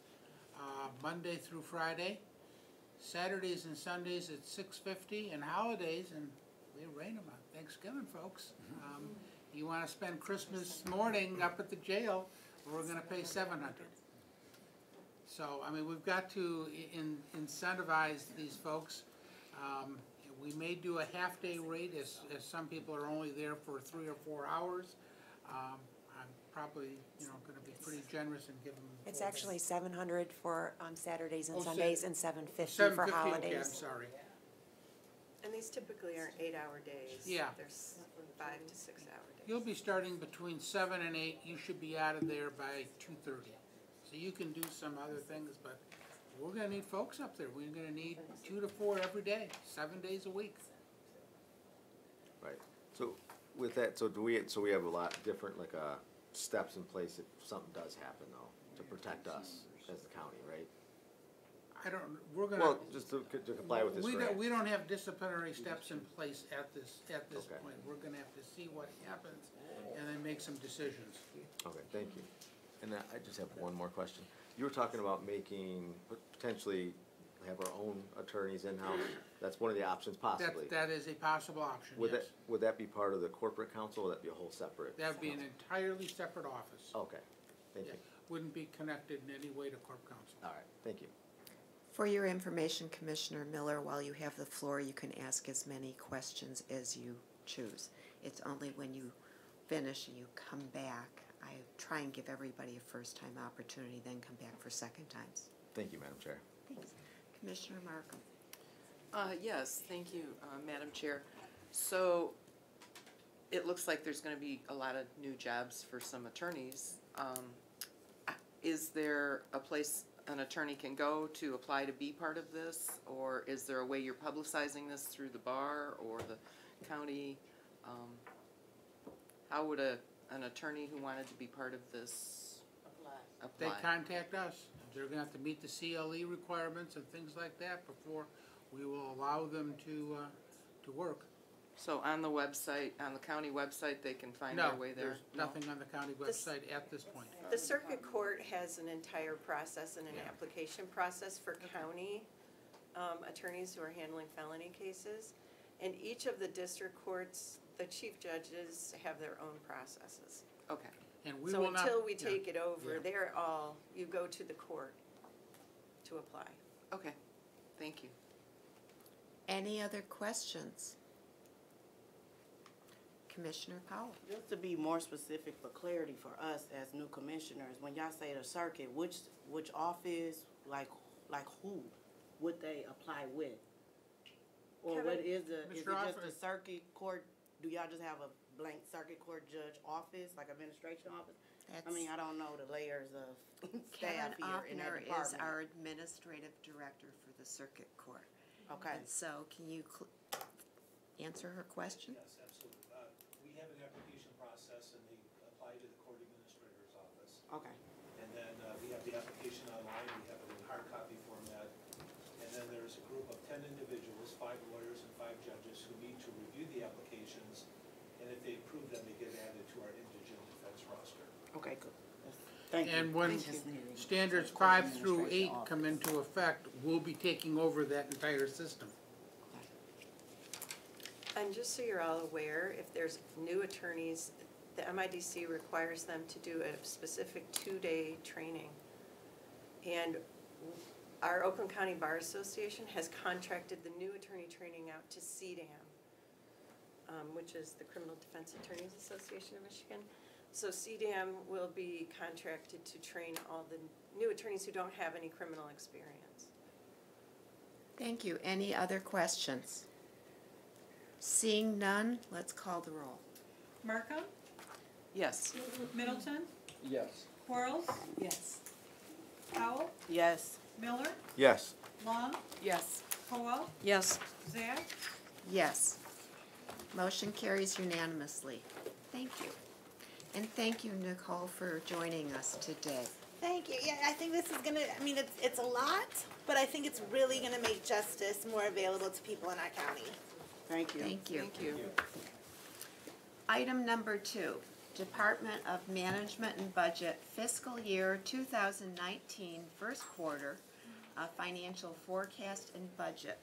Monday through Friday. Saturdays and Sundays at $650, and holidays, and we arraign them on Thanksgiving, folks. You wanna spend Christmas morning up at the jail, we're gonna pay $700. So, I mean, we've got to incentivize these folks. We may do a half-day rate, as some people are only there for 3 or 4 hours. I'm probably, gonna be pretty generous and give them. It's actually 700 for Saturdays and Oh, Sundays and 750 for 750, holidays. okay, I'm sorry. And these typically aren't 8-hour days. Yeah. They're 5 to 6 hour days. You'll be starting between 7 and 8, you should be out of there by 2:30. So you can do some other things, but we're gonna need folks up there. We're gonna need 2 to 4 every day, 7 days a week. Right. So with that, so we have a lot different, like, steps in place if something does happen, though, to protect us as the county, right? We're gonna. Well, just to comply with this grant. We don't have disciplinary steps in place at this Okay. point. We're gonna have to see what happens and then make some decisions. Okay, thank you. And I just have one more question. You were talking about potentially have our own attorneys in-house. That's one of the options possibly. That is a possible option, Would yes. that be part of the corporate council, or would that be a whole separate? That would be an entirely separate office. Okay, thank Yeah. you. Wouldn't be connected in any way to Corp Council. All right, thank you. For your information, Commissioner Miller, while you have the floor, you can ask as many questions as you choose. It's only when you finish and you come back, I try and give everybody a first-time opportunity, then come back for second times. Thank you, Madam Chair. Thanks. Commissioner Markham. Yes, thank you, Madam Chair. So, it looks like there's gonna be a lot of new jobs for some attorneys. Is there a place an attorney can go to apply to be part of this? Or is there a way you're publicizing this through the bar or the county? How would an attorney who wanted to be part of this They apply? contact us. They're gonna have to meet the CLE requirements and things like that before we will allow them to work. So on the website, on the county website, they can find No, their way there? there's nothing on the county This- website at this point. The circuit court has an entire process and an application process for county attorneys who are handling felony cases. And each of the district courts, the chief judges have their own processes. Okay. And we So will not. until we yeah. take it over, Yeah. they're all, you go to the court to apply. Okay, thank you. Any other questions? Commissioner Powell? Just to be more specific for clarity for us as new commissioners, when y'all say the circuit, which office, like who would they apply with? Or what Kevin? is the, is it Mr. just the Officer. circuit court, do y'all just have a blank circuit court judge office, like administration office? I mean, I don't know the layers of Kevin staff here in that Offner is department. our administrative director for the circuit court. Okay, And so can you answer her question? Yes, absolutely. We have an application process and they apply to the court administrator's office. okay, And then we have the application online, we have it in hard copy format. And then there's a group of 10 individuals, 5 lawyers and 5 judges who need to review the applications. And if they approve them, they get added to our indigent defense roster. okay, good. Thank you. And when standards 5 through 8 come into effect, we'll be taking over that entire system. And just so you're all aware, if there's new attorneys, the MIDC requires them to do a specific 2-day training. And our Oakland County Bar Association has contracted the new attorney training out to CDAM, which is the Criminal Defense Attorneys Association of Michigan. So CDAM will be contracted to train all the new attorneys who don't have any criminal experience. Thank you. Any other questions? Seeing none, let's call the roll. Markham, Yes. Middleton, Yes. Quarles, Yes. Powell, Yes. Miller, Yes. Long, Yes. Howell, Yes. Zach, Yes. Motion carries unanimously. Thank you. And thank you, Nicole, for joining us today. Thank you. Yeah, I think this is gonna, I mean, it's a lot, but I think it's really gonna make justice more available to people in our county. Thank you. Thank you. Thank you. Item number 2, Department of Management and Budget Fiscal Year 2019 First Quarter Financial Forecast and Budget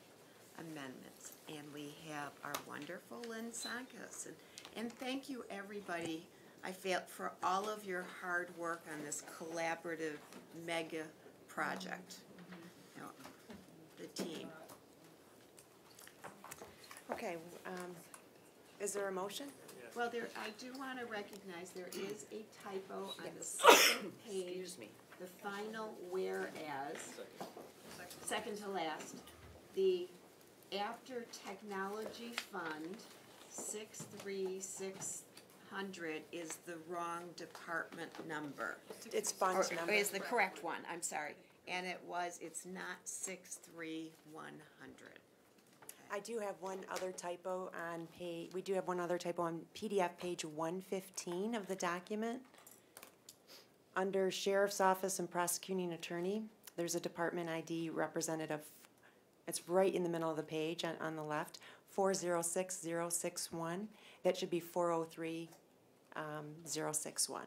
Amendments. And we have our wonderful Lynn Sankas. And thank you, everybody, I feel, for all of your hard work on this collaborative mega project. You know, the team. Okay, is there a motion? Well, there, I do want to recognize there is a typo on the second page, Excuse me. the final whereas, second to last, the after technology fund, 63600 is the wrong department number. It's Bunch number. Is the correct one, I'm sorry, and it's not 63100. I do have one other typo on we do have one other typo on PDF page 115 of the document. Under Sheriff's Office and Prosecuting Attorney, there's a department ID representative. It's right in the middle of the page on the left, 406061. That should be 403061.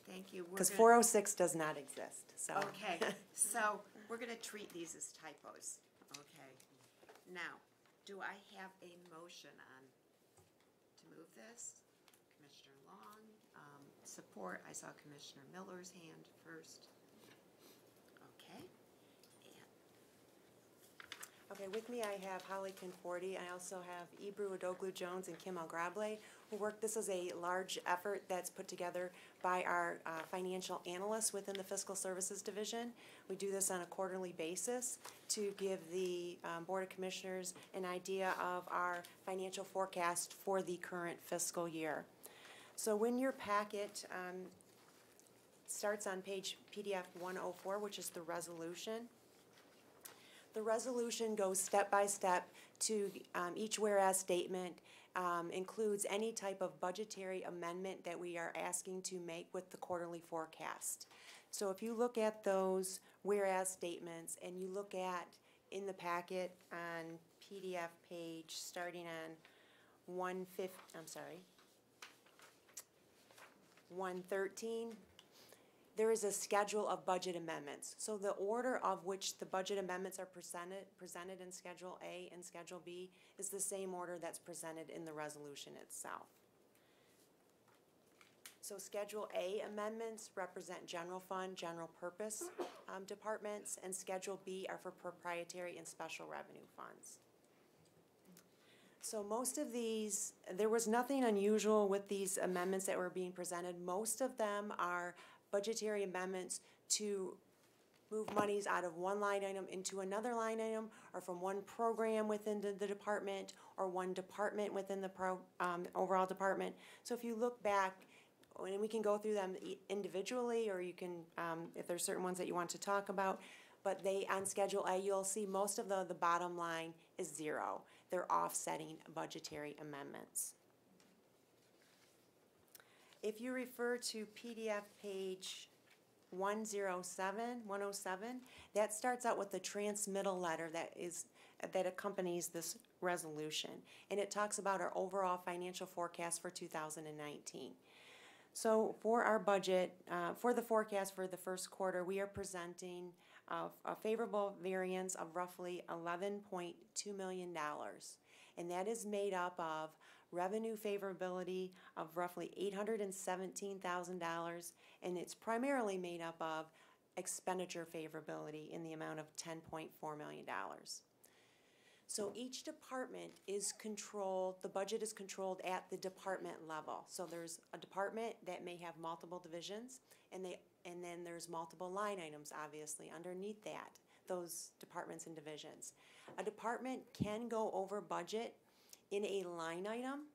Thank you. We're Because gonna- 406 does not exist, so. Okay, so we're gonna treat these as typos, okay? Now, do I have a motion to move this? Commissioner Long, support, I saw Commissioner Miller's hand first. Okay, Okay, with me I have Holly Conforti. I also have Ebru Adoglu Jones and Kim Algrable who work. This is a large effort that's put together by our financial analysts within the Fiscal Services Division. We do this on a quarterly basis to give the Board of Commissioners an idea of our financial forecast for the current fiscal year. So when your packet starts on page PDF 104, which is the resolution, the resolution goes step by step to each whereas statement, includes any type of budgetary amendment that we are asking to make with the quarterly forecast. So if you look at those whereas statements and you look at in the packet on PDF page starting on 113, there is a schedule of budget amendments. So the order of which the budget amendments are presented in Schedule A and Schedule B is the same order that's presented in the resolution itself. So Schedule A amendments represent general fund, general purpose departments, and Schedule B are for proprietary and special revenue funds. So most of these, there was nothing unusual with these amendments that were being presented. Most of them are budgetary amendments to move monies out of one line item into another line item, or from one program within the department, or one department within the overall department. So if you look back, and we can go through them individually, or you can, if there's certain ones that you want to talk about, but they, on Schedule A, you'll see most of the bottom line is zero. They're offsetting budgetary amendments. If you refer to PDF page 107, that starts out with the transmittal letter that accompanies this resolution. And it talks about our overall financial forecast for 2019. So for our budget, for the forecast for the first quarter, we are presenting a favorable variance of roughly $11.2 million. And that is made up of revenue favorability of roughly $817,000, and it's primarily made up of expenditure favorability in the amount of $10.4 million. So each department is controlled, the budget is controlled at the department level. So there's a department that may have multiple divisions, and then there's multiple line items, obviously, underneath that, those departments and divisions. A department can go over budget in a line item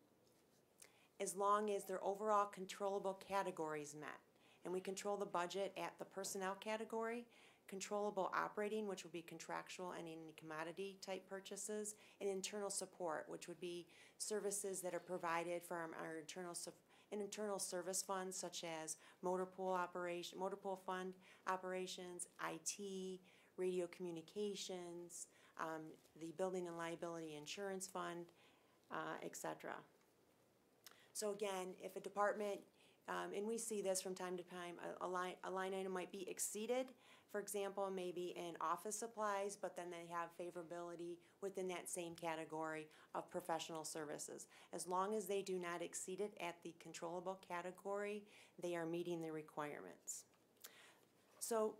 as long as their overall controllable categories met. And we control the budget at the personnel category, controllable operating, which would be contractual and any commodity type purchases, and internal support, which would be services that are provided from our internal service funds, such as motor pool fund operations, IT, radio communications, the building and liability insurance fund, etc. So again, if a department, and we see this from time to time, a line item might be exceeded, for example, maybe in office supplies, but then they have favorability within that same category of professional services. As long as they do not exceed it at the controllable category, they are meeting the requirements. So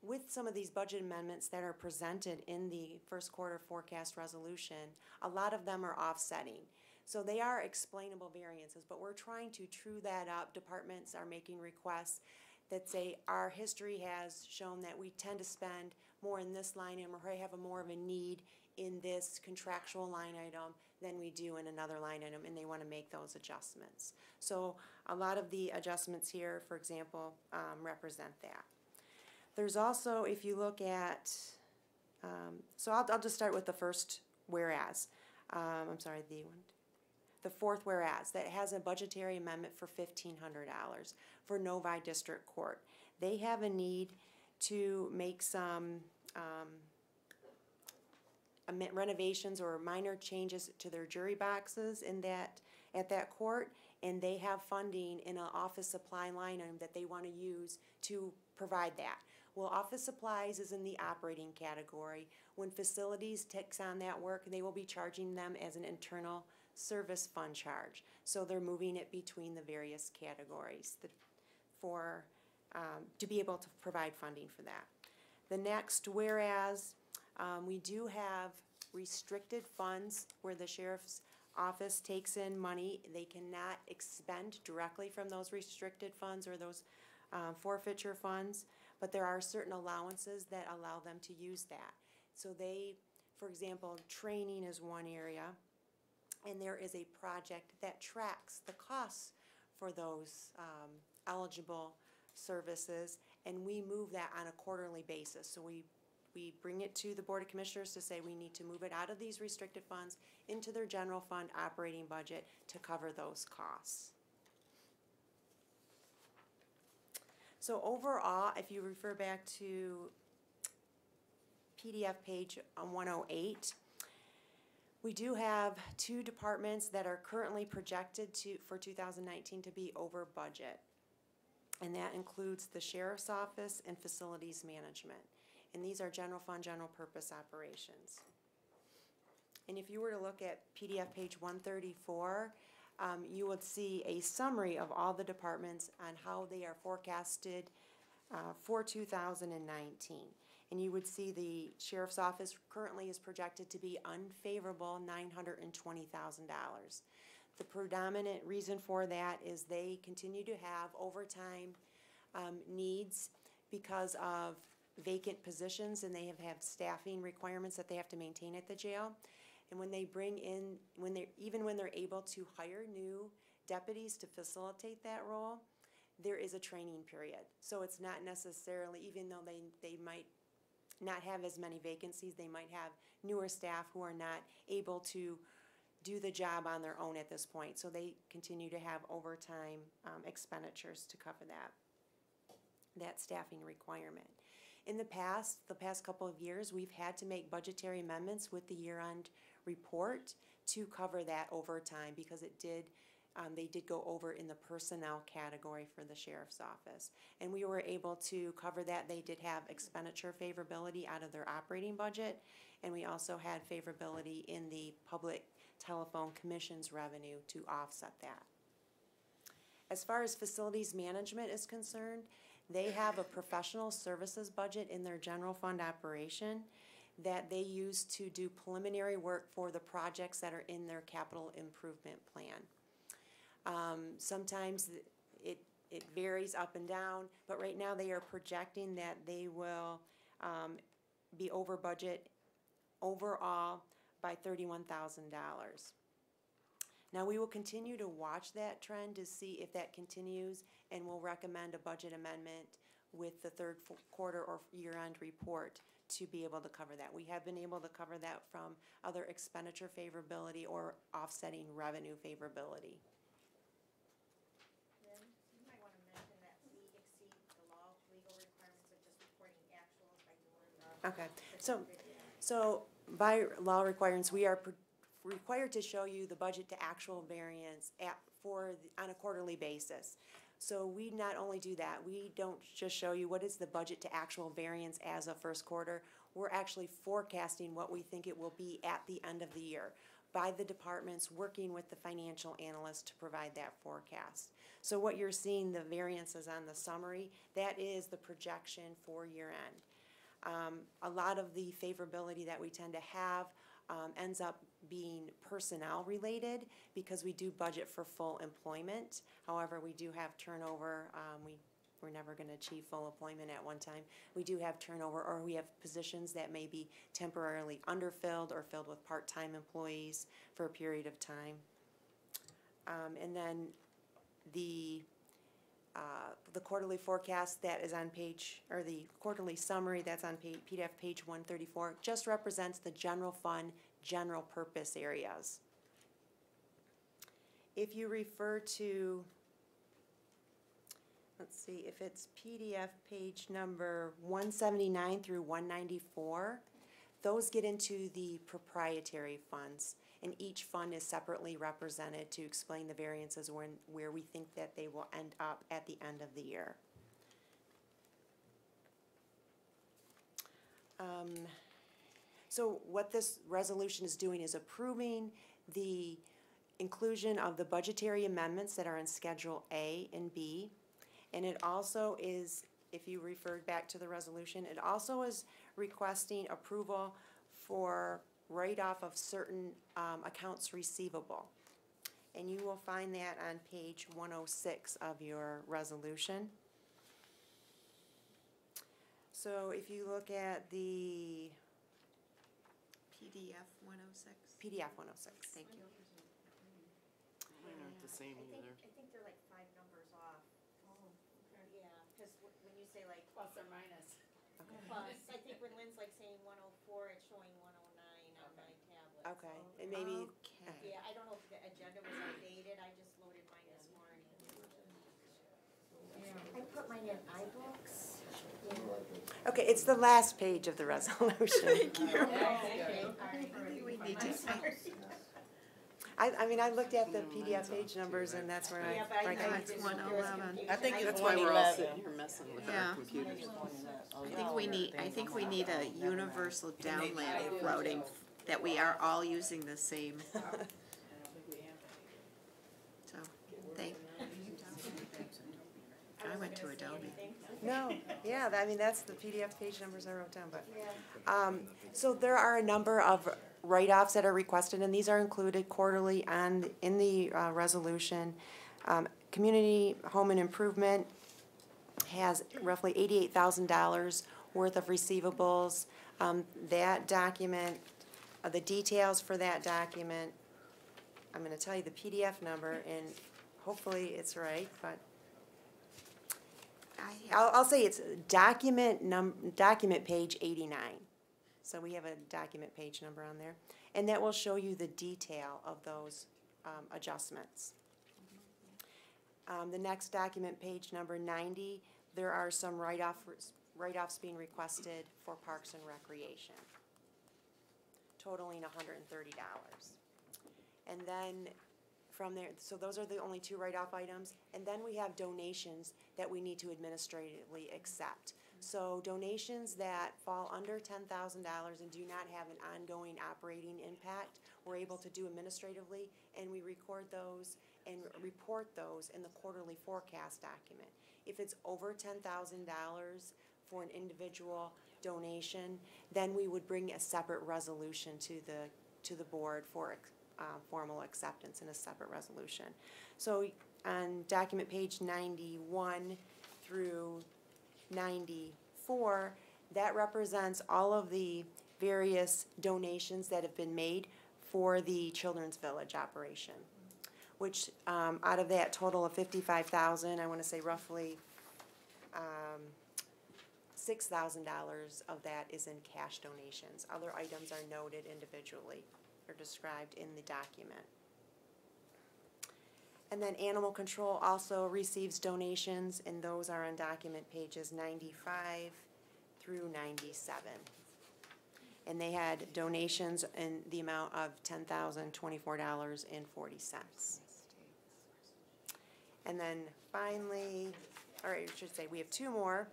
with some of these budget amendments that are presented in the first quarter forecast resolution, a lot of them are offsetting. So they are explainable variances, but we're trying to true that up. Departments are making requests that say our history has shown that we tend to spend more in this line item, or have more of a need in this contractual line item than we do in another line item, and they want to make those adjustments. So a lot of the adjustments here, for example, represent that. There's also, if you look at, so I'll just start with the first whereas. I'm sorry, the fourth whereas, that has a budgetary amendment for $1,500 for Novi District Court. They have a need to make some renovations or minor changes to their jury boxes at that court, and they have funding in an office supply line item that they want to use to provide that. Well, office supplies is in the operating category. When facilities takes on that work, they will be charging them as an internal service fund charge. So they're moving it between the various categories to be able to provide funding for that. The next, whereas we do have restricted funds where the sheriff's office takes in money. They cannot expend directly from those restricted funds or those forfeiture funds, but there are certain allowances that allow them to use that. So they, for example, training is one area, and there is a project that tracks the costs for those eligible services, and we move that on a quarterly basis. So we bring it to the Board of Commissioners to say we need to move it out of these restricted funds into their general fund operating budget to cover those costs. So overall, if you refer back to PDF page 108, we do have two departments that are currently projected for 2019 to be over budget. And that includes the sheriff's office and facilities management. And these are general fund, general purpose operations. And if you were to look at PDF page 134, you would see a summary of all the departments on how they are forecasted for 2019. And you would see the sheriff's office currently is projected to be unfavorable $920,000. The predominant reason for that is they continue to have overtime needs because of vacant positions, and they have staffing requirements that they have to maintain at the jail. And when they bring in, even when they're able to hire new deputies to facilitate that role, there is a training period. So it's not necessarily, even though they might not have as many vacancies, they might have newer staff who are not able to do the job on their own at this point. So they continue to have overtime expenditures to cover that staffing requirement. In the past couple of years, we've had to make budgetary amendments with the year-end report to cover that overtime because they did go over in the personnel category for the sheriff's office. And we were able to cover that. They did have expenditure favorability out of their operating budget, and we also had favorability in the public telephone commissions revenue to offset that. As far as facilities management is concerned, they have a professional services budget in their general fund operation that they use to do preliminary work for the projects that are in their capital improvement plan. Sometimes it varies up and down, but right now they are projecting that they will be over budget overall by $31,000. Now, we will continue to watch that trend to see if that continues, and we'll recommend a budget amendment with the third quarter or year-end report to be able to cover that. We have been able to cover that from other expenditure favorability or offsetting revenue favorability. Then you might want to mention that we exceed the law legal requirements of just reporting actuals by doing Okay, so by law requirements, we are required to show you the budget to actual variance on a quarterly basis. So we not only do that, we don't just show you what is the budget to actual variance as of first quarter. We're actually forecasting what we think it will be at the end of the year by the departments working with the financial analyst to provide that forecast. So what you're seeing, the variances on the summary, that is the projection for year end. A lot of the favorability that we tend to have ends up being personnel related because we do budget for full employment. However, we do have turnover. We're never going to achieve full employment at one time. We do have turnover, or we have positions that may be temporarily underfilled or filled with part-time employees for a period of time. And then the quarterly forecast that is on page, or the quarterly summary that's on PDF page 134 just represents the general fund, general purpose areas. If you refer to, let's see, if it's PDF page number 179 through 194, those get into the proprietary funds, and each fund is separately represented to explain the variances where we think that they will end up at the end of the year. So what this resolution is doing is approving the inclusion of the budgetary amendments that are in Schedule A and B. And it also is, if you referred back to the resolution, it also is requesting approval for write-off of certain accounts receivable. And you will find that on page 106 of your resolution. So if you look at the PDF 106. PDF 106. Thank you. Mine aren't the same either. I think they're like 5 numbers off. Oh, okay. Yeah, because when you say like. Plus or minus. Okay. Plus, I think when Lynn's like saying 104, it's showing 109 on my tablet. Okay, So- and maybe. Okay. Yeah, I don't know if the agenda was updated, I just loaded mine this morning. I put mine in iBooks. Okay, it's the last page of the resolution. Thank you. Okay, all right. Maybe we need to. I mean, I looked at the PDF page numbers and that's where Yeah, but I I know got it's there's 111. confusion. I think it's That's why we're all 111. sitting here messing with Yeah. our computers. I think we need a universal download routing, that we are all using the same. So, I went to Adobe. No, yeah, I mean, that's the PDF page numbers I wrote down, but, so there are a number of write-offs that are requested, and these are included quarterly in the, resolution. Community Home and Improvement has roughly $88,000 worth of receivables. That document, the details for that document, I'm gonna tell you the PDF number, and hopefully it's right, but I'll say it's document page 89. So we have a document page number on there, and that will show you the detail of those adjustments. The next document, page number 90, there are some write-offs being requested for Parks and Recreation, totaling $130. And then from there, so those are the only two write-off items, and then we have donations that we need to administratively accept. So donations that fall under $10,000 and do not have an ongoing operating impact, we're able to do administratively, and we record those and report those in the quarterly forecast document. If it's over $10,000 for an individual donation, then we would bring a separate resolution to the board for formal acceptance in a separate resolution. So on document page 91 through 94, that represents all of the various donations that have been made for the Children's Village operation, which out of that total of $55,000, I want to say roughly $6,000 of that is in cash donations. Other items are noted individually or described in the document. And then Animal Control also receives donations, and those are on document pages 95 through 97. And they had donations in the amount of $10,024.40. And then finally, or I should say, we have two more.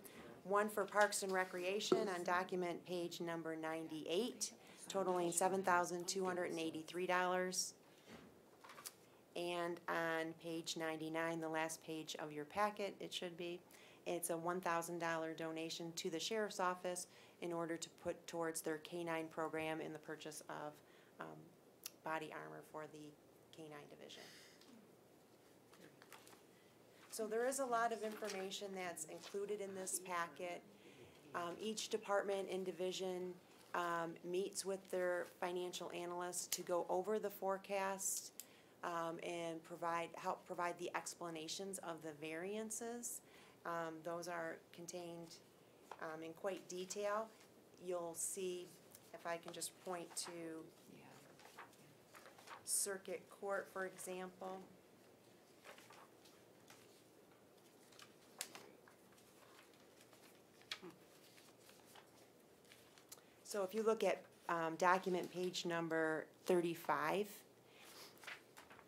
One for Parks and Recreation on document page number 98, totaling $7,283. And on page 99, the last page of your packet, it should be, it's a $1,000 donation to the Sheriff's Office in order to put towards their K-9 program in the purchase of body armor for the K-9 division. So there is a lot of information that's included in this packet. Each department and division meets with their financial analysts to go over the forecast and help provide the explanations of the variances. Those are contained in quite detail. You'll see, if I can just point to Circuit Court, for example. So if you look at document page number 35,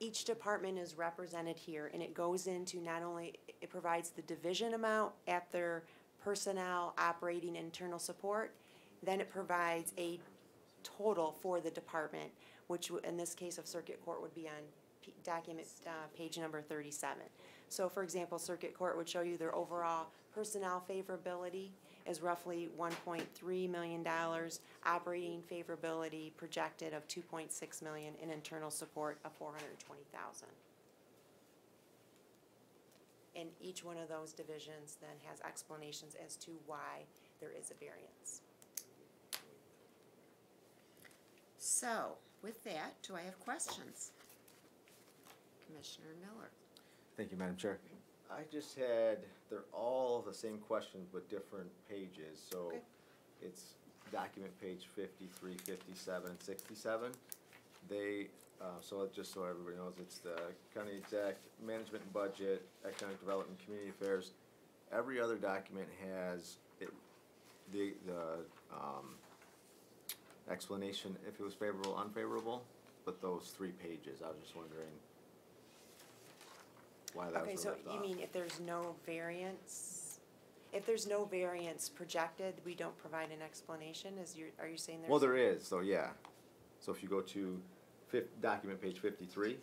each department is represented here, and it goes into not only, it provides the division amount at their personnel, operating, internal support, then it provides a total for the department, which in this case of Circuit Court would be on document page number 37. So for example, Circuit Court would show you their overall personnel favorability is roughly $1.3 million, operating favorability projected of $2.6 million, and internal support of $420,000. And each one of those divisions then has explanations as to why there is a variance. So, with that, do I have questions? Commissioner Miller. Thank you, Madam Chair. I just had, they're all the same questions but different pages, so Okay. it's document page 53, 57, and 67. They, just so everybody knows, it's the county exec, management and budget, economic development, community affairs. Every other document has the explanation if it was favorable, unfavorable. but those 3 pages, I was just wondering why that Okay, was so left you off. mean if there's no variance, if there's no variance projected, we don't provide an explanation, are you saying there's? Well, there is, so yeah. So if you go to document page 53,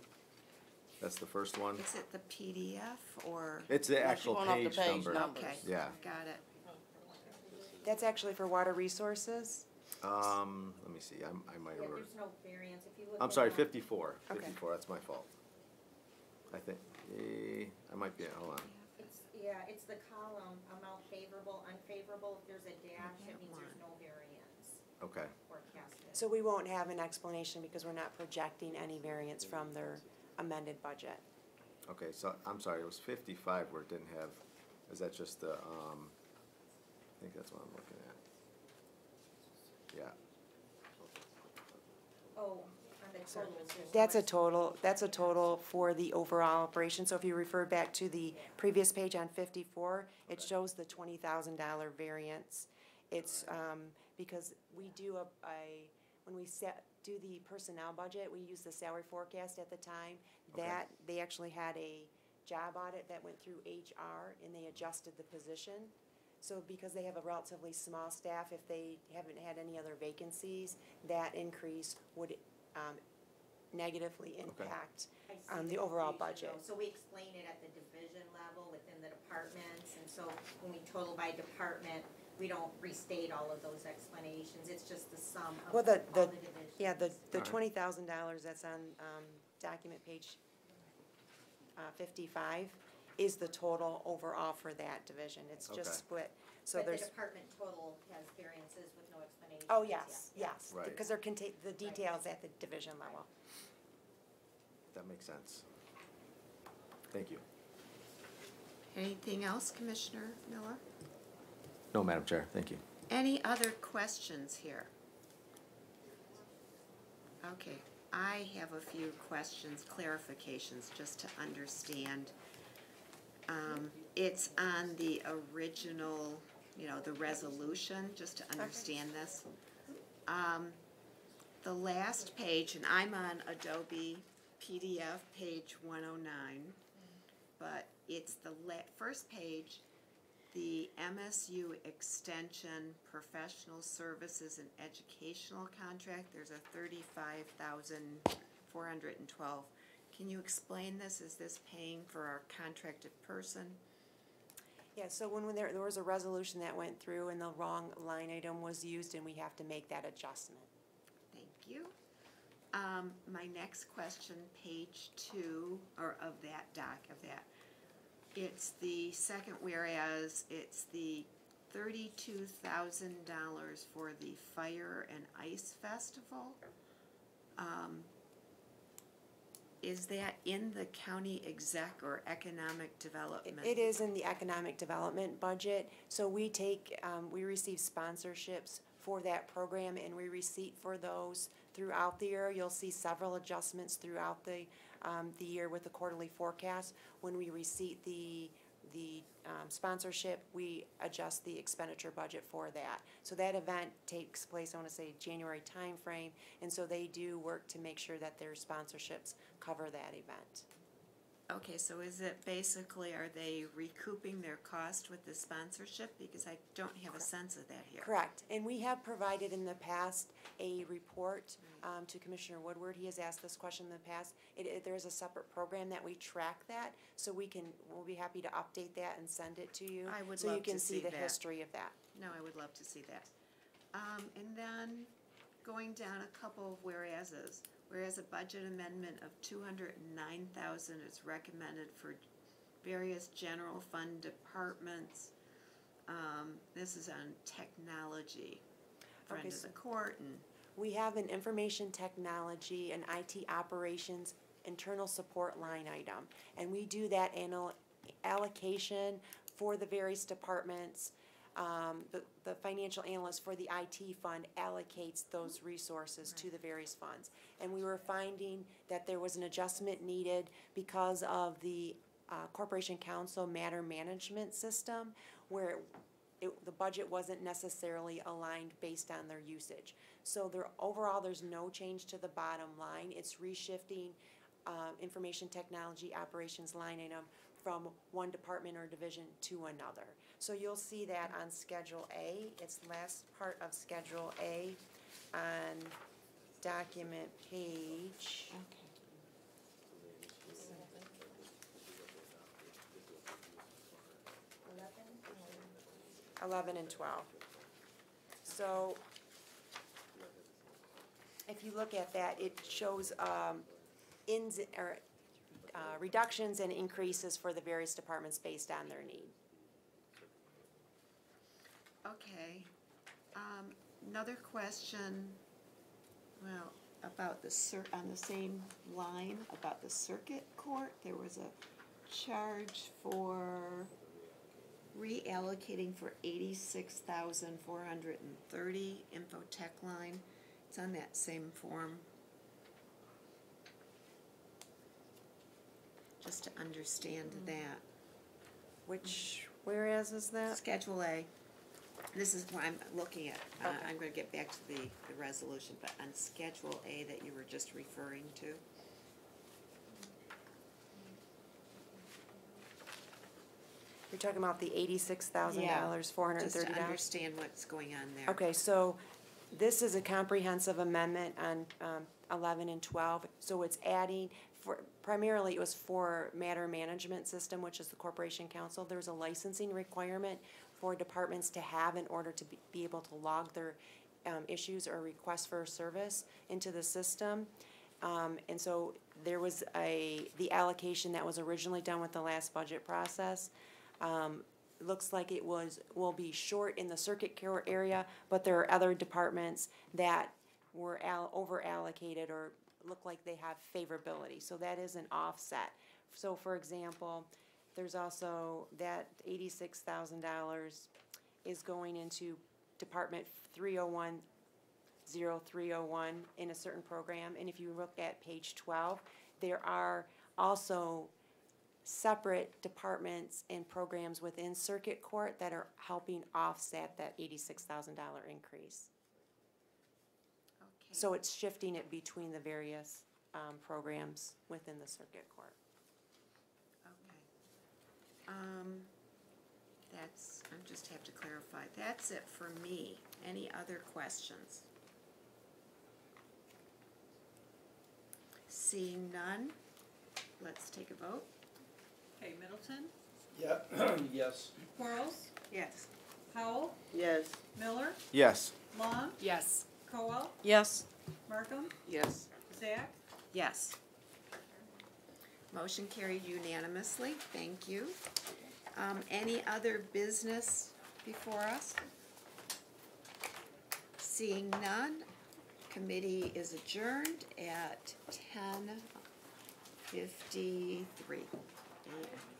that's the first one. Is it the PDF or? It's the Unless you actual want off the page page number. numbers. Okay, Yeah. got it. That's actually for water resources? Let me see, I might Yeah, have wrote. there's no variance, if you look. I'm at sorry, the- 54. Okay. 54, that's my fault. I think, I might be, hold on. It's the column, amount favorable, unfavorable, if there's a dash, that means there's no variance Okay, forecasted. So we won't have an explanation because we're not projecting any variance from their amended budget. okay, so, I'm sorry, it was 55 where it didn't have, is that just the, I think that's what I'm looking at. Yeah, Oh, on the totals, there's. That's a total for the overall operation. So if you refer back to the previous page on 54, it shows the $20,000 variance. It's, because we do when we do the personnel budget, we use the salary forecast at the time. Okay. That, they actually had a job audit that went through HR and they adjusted the position. So because they have a relatively small staff, if they haven't had any other vacancies, that increase would negatively impact I see the overall confusion, budget. though. So we explain it at the division level within the departments, and so when we total by department, we don't restate all of those explanations, it's just the sum of all Well, the divisions. Yeah, the Alright. $20,000 that's on document page 55 is the total overall for that division. It's Okay. just split. So But the there's, department total has variances with no explanation. oh, yes, yes, Right. because they're the details at the division level. that makes sense. Thank you. Anything else, Commissioner Miller? No, Madam Chair, thank you. Any other questions here? Okay, I have a few questions, clarifications, just to understand. It's on the original, the resolution, just to understand this. The last page, and I'm on Adobe PDF, page 109, but it's the first page, the MSU Extension Professional Services and Educational Contract, there's a $35,412. Can you explain this? Is this paying for our contracted person? Yeah, so when there was a resolution that went through and the wrong line item was used and we have to make that adjustment. Thank you. My next question, page 2, or of that it's the second whereas, it's the $32,000 for the Fire and Ice Festival. Is that in the county exec or economic development? It is in the economic development budget, so we we receive sponsorships for that program and we receipt for those throughout the year. You'll see several adjustments throughout the year with the quarterly forecast. When we receipt the sponsorship, we adjust the expenditure budget for that. So that event takes place, I wanna say, January timeframe, and so they do work to make sure that their sponsorships cover that event. Okay, so is it basically, are they recouping their cost with the sponsorship? Because I don't have a sense of that here. Correct, and we have provided in the past a report to Commissioner Woodward. He has asked this question in the past. There is a separate program that we track that, so we'll be happy to update that and send it to you. I would so love you can to see the that. history of that. No, I would love to see that. And then going down a couple of whereases. Whereas a budget amendment of $209,000 is recommended for various general fund departments. This is on technology, friend Okay, of so- the court, and We have an information technology and IT operations internal support line item. And we do that allocation for the various departments. The financial analyst for the IT fund allocates those resources to the various funds. And we were finding that there was an adjustment needed because of the Corporation Council matter management system, where the budget wasn't necessarily aligned based on their usage. So overall, there's no change to the bottom line. It's reshifting information technology operations line item from one department or division to another. So you'll see that on Schedule A. It's last part of Schedule A on document page. 11 and 12. So if you look at that, it shows reductions and increases for the various departments based on their need. Okay, another question, well, about on the same line, about the circuit court, there was a charge for reallocating for 86,430 infotech line. It's on that same form. Just to understand that. Whereas is that? Schedule A. This is what I'm looking at. I'm gonna get back to the resolution, but on Schedule A that you were just referring to. You're talking about the $86,000, $430? Just to understand what's going on there. Okay, so this is a comprehensive amendment on 11 and 12. So it's adding, primarily it was for matter management system, which is the Corporation Council. There's a licensing requirement for departments to have in order to be able to log their issues or requests for service into the system. And so there was the allocation that was originally done with the last budget process. Looks like it will be short in the circuit court area, but there are other departments that were over allocated or look like they have favorability. So that is an offset. So for example, there's also that $86,000 is going into Department 301-0301 in a certain program. And if you look at page 12, there are also separate departments and programs within circuit court that are helping offset that $86,000 increase. Okay. So it's shifting it between the various programs within the circuit court. Okay. I just have to clarify. That's it for me. Any other questions? Seeing none, let's take a vote. Okay, Middleton, Yeah, yes. Quarles, Yes. Howell, Yes. Miller, Yes. Long, Yes. Cowell, Yes. Markham, Yes. Zach. Yes. Motion carried unanimously. Thank you. Any other business before us? Seeing none, committee is adjourned at 10:53 a.m.